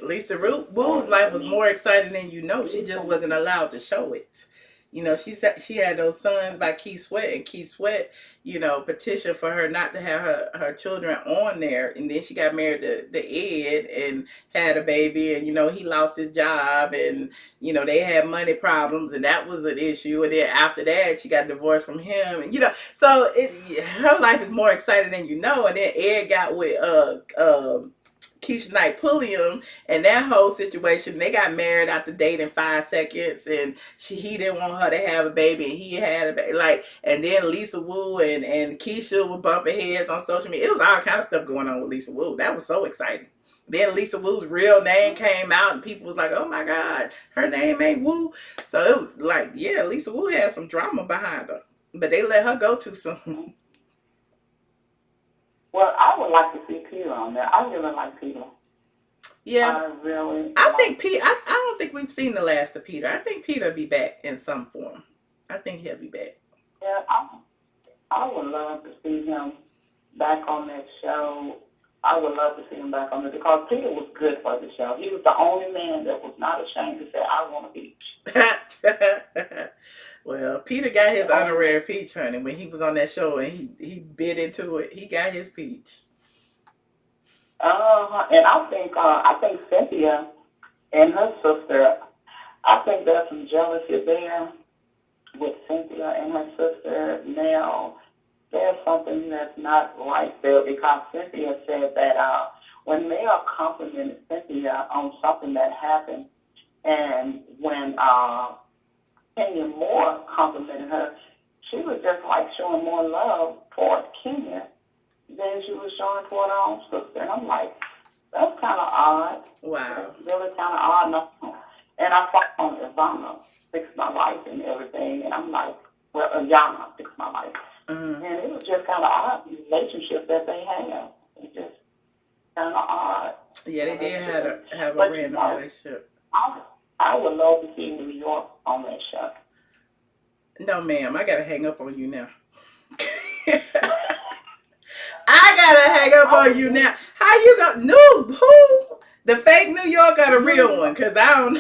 Lisa Wu's life was more exciting than you know. She just wasn't allowed to show it. You know, she said she had those sons by Keith Sweat, and Keith Sweat, you know, petitioned for her not to have her children on there. And then she got married to Ed and had a baby, and, you know, he lost his job, and, you know, they had money problems, and that was an issue. And then after that, she got divorced from him, and, you know, so her life is more exciting than you know. And then Ed got with Keisha Knight Pulliam and that whole situation. They got married after dating 5 seconds, and he didn't want her to have a baby, and he had a baby. Like, and then Lisa Wu and Keisha were bumping heads on social media. It was all kind of stuff going on with Lisa Wu. That was so exciting. Then Lisa Wu's real name came out, and people was like, "Oh my God, her name ain't Wu." So it was like, yeah, Lisa Wu had some drama behind her, but they let her go too soon. Well, I would like to see Peter on there. I really like Peter. Yeah. I don't think we've seen the last of Peter. I think Peter will be back in some form. I think he'll be back. Yeah, I would love to see him back on that show. I would love to see him back on it because Peter was good for the show. He was the only man that was not ashamed to say, I want a peach. Well, Peter got his honorary peach, honey, when he was on that show, and he bit into it. He got his peach. And I think Cynthia and her sister, I think there's some jealousy there with Cynthia and her sister. Now, there's something that's not right there because Cynthia said that when Mel complimented Cynthia on something that happened, and when Kenya Moore complimented her, she was just like showing more love toward Kenya than she was showing toward her own sister. And I'm like, that's kind of odd. Wow. It's really kind of odd. And I thought on Ivana Fix My Life and everything, and I'm like, well, Yana Fix My Life. And it was just kind of odd, the relationship that they have. It's just kind of odd. Yeah, they did have a random relationship. I would love to see New York on that show. No, ma'am. I got to hang up on you now. I got to hang up on you now. How you go? No, who? The fake New York or the real one? Because I don't.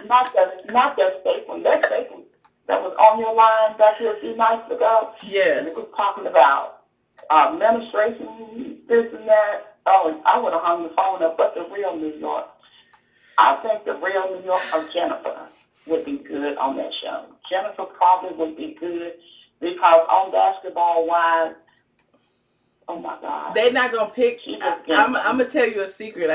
Not that fake one. That fake one that was on your line back here a few nights ago. Yes. It was talking about administration, this and that. Oh, I would have hung the phone up. But the real New York, I think the real New York of Jennifer would be good on that show. Jennifer probably would be good because on Basketball Wives, oh my God. They're not going to pick. I'm going to tell you a secret.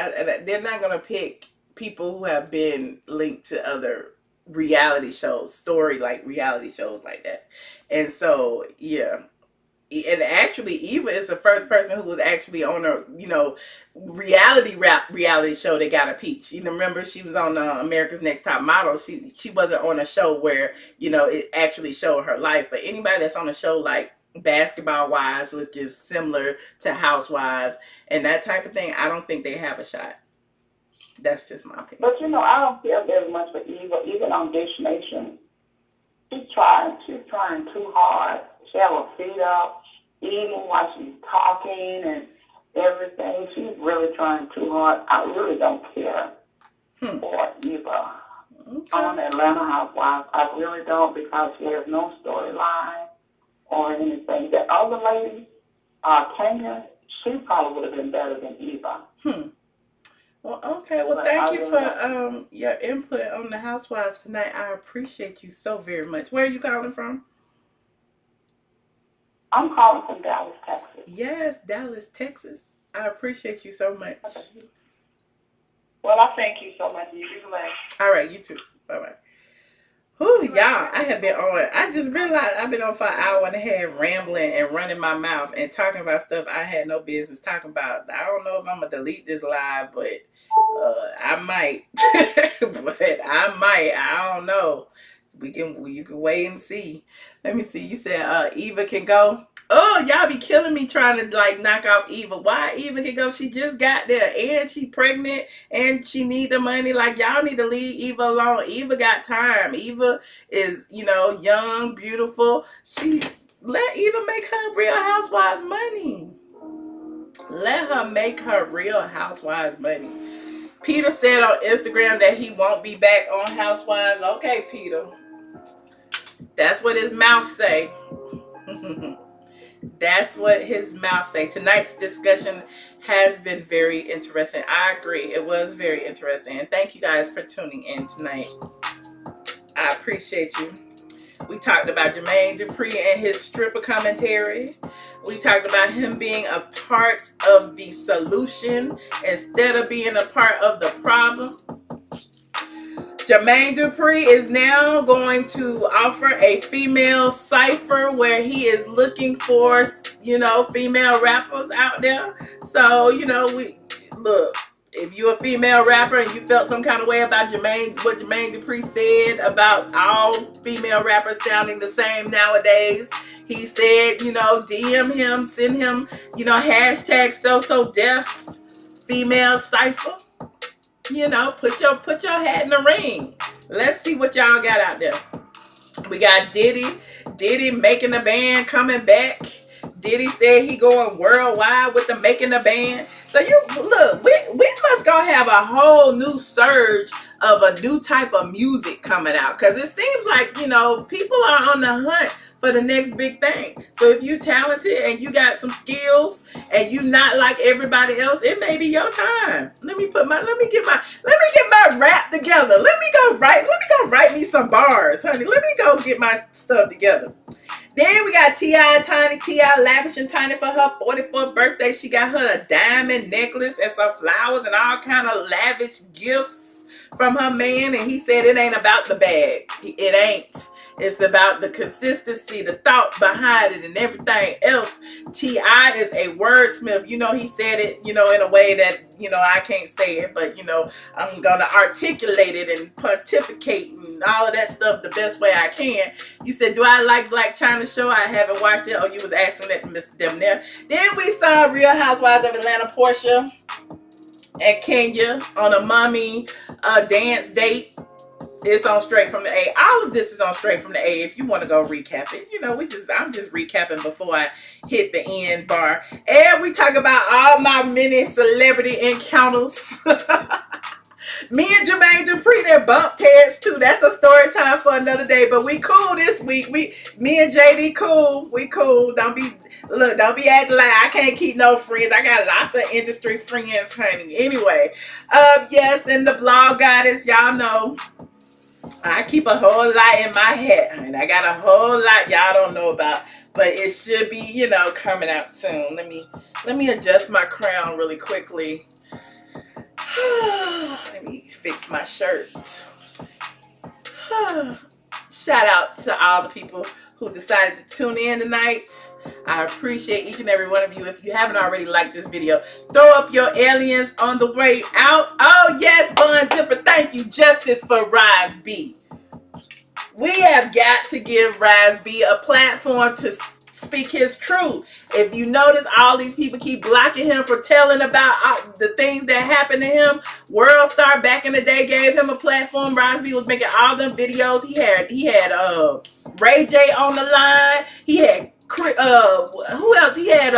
They're not going to pick people who have been linked to other reality shows, reality shows like that. And so, yeah. And actually, Eva is the first person who was actually on a, reality show that got a peach. You know, remember she was on America's Next Top Model. She wasn't on a show where, it actually showed her life. But anybody that's on a show like Basketball Wives, which is similar to Housewives and that type of thing, I don't think they have a shot. That's just my opinion. But I don't care very much for Eva. Even on Dish Nation, she's trying too hard. She have her feet up, eating while she's talking and everything. She's really trying too hard. I really don't care for Eva. Okay. On Atlanta Housewives, I really don't, because she has no storyline or anything. That other lady, Kenya, she probably would have been better than Eva. Well, okay. Well, thank you for your input on the Housewives tonight. I appreciate you so very much. Where are you calling from? I'm calling from Dallas, Texas. Yes, Dallas, Texas. I appreciate you so much. Well, I thank you so much. You be blessed. All right, you too. Bye-bye. Whew, y'all, I have been on. I just realized I've been on for an hour and a half rambling and running my mouth and talking about stuff I had no business talking about. I don't know if I'm going to delete this live, but I might. I don't know. You can wait and see. Let me see. You said Eva can go. Oh, y'all be killing me trying to knock off Eva. Why Eva can go? She just got there and she pregnant and she need the money. Y'all need to leave Eva alone. Eva got time. Eva is, young, beautiful. Let Eva make her Real Housewives money. Let her make her Real Housewives money. Peter said on Instagram that he won't be back on Housewives. Okay, Peter. That's what his mouth say. That's what his mouth say. Tonight's discussion has been very interesting. I agree. It was very interesting. And thank you guys for tuning in tonight. I appreciate you. We talked about Jermaine Dupri and his stripper commentary. We talked about him being a part of the solution instead of being a part of the problem. Jermaine Dupri is now going to offer a female cipher where he is looking for, female rappers out there. So, look, if you're a female rapper and you felt some kind of way about what Jermaine Dupri said about all female rappers sounding the same nowadays, he said, DM him, send him, hashtag #SoSoDeaf female cipher. Put your hat in the ring. Let's see what y'all got out there. We got Diddy making the band coming back. Diddy said he going worldwide with the making the band. So we must go have a whole new surge of a new type of music coming out, because it seems like people are on the hunt for the next big thing. So if you talented and you got some skills and you not like everybody else, it may be your time. Let me get my rap together. Let me go write me some bars, honey. Let me go get my stuff together. Then we got T.I. lavishing Tiny for her 44th birthday. She got her a diamond necklace and some flowers and all kind of lavish gifts from her man. And he said it ain't about the bag. It ain't. It's about the consistency, the thought behind it, and everything else. T.I. is a wordsmith. He said it, in a way that, I can't say it, but, I'm going to articulate it and pontificate and all of that stuff the best way I can. You said, do I like Black China Show? I haven't watched it. Oh, you was asking that to Mr. Demnair. Then we saw Real Housewives of Atlanta, Portia and Kenya on a mommy dance date. It's on Straight from the A. All of this is on Straight from the A. If you want to go recap it, you know, I'm just recapping before I hit the end bar. And we talk about all my mini celebrity encounters. Me and Jermaine Dupri that bumped heads too. That's a story time for another day. But we cool this week. Me and JD cool. We cool. Don't be acting like I can't keep no friends. I got lots of industry friends, honey. Anyway, yes, and the blog goddess, y'all know I keep a whole lot in my head, and I got a whole lot y'all don't know about, but it should be, you know, coming out soon. Let me adjust my crown really quickly. Let me fix my shirt. Shout out to all the people who decided to tune in tonight. I appreciate each and every one of you. If you haven't already liked this video, throw up your aliens on the way out. Oh yes, Bun Zipper, thank you. Justice for Rise B. We have got to give Rise B a platform to speak his truth. If you notice, all these people keep blocking him for telling about the things that happened to him. World Star back in the day gave him a platform. Rise B was making all them videos. He had Ray J on the line. He had who else? He had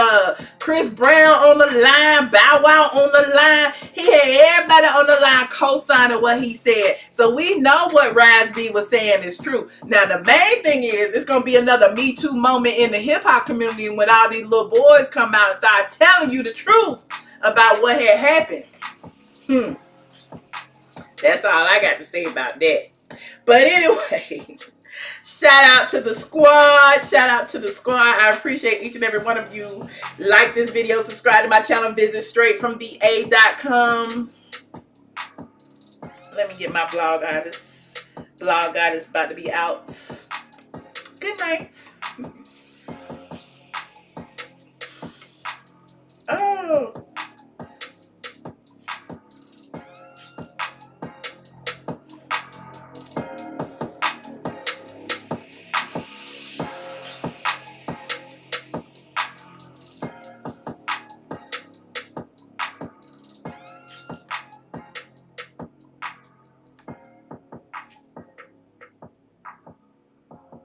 Chris Brown on the line, Bow Wow on the line. He had everybody on the line co-signing what he said. So we know what Rise B was saying is true. Now the main thing is it's gonna be another Me Too moment in the hip hop community when all these little boys come out and start telling you the truth about what had happened. That's all I got to say about that. But anyway, shout out to the squad. Shout out to the squad. I appreciate each and every one of you. Like this video, subscribe to my channel, visit straightfromtheA.com. Let me get my blog goddess. Blog goddess about to be out. Good night.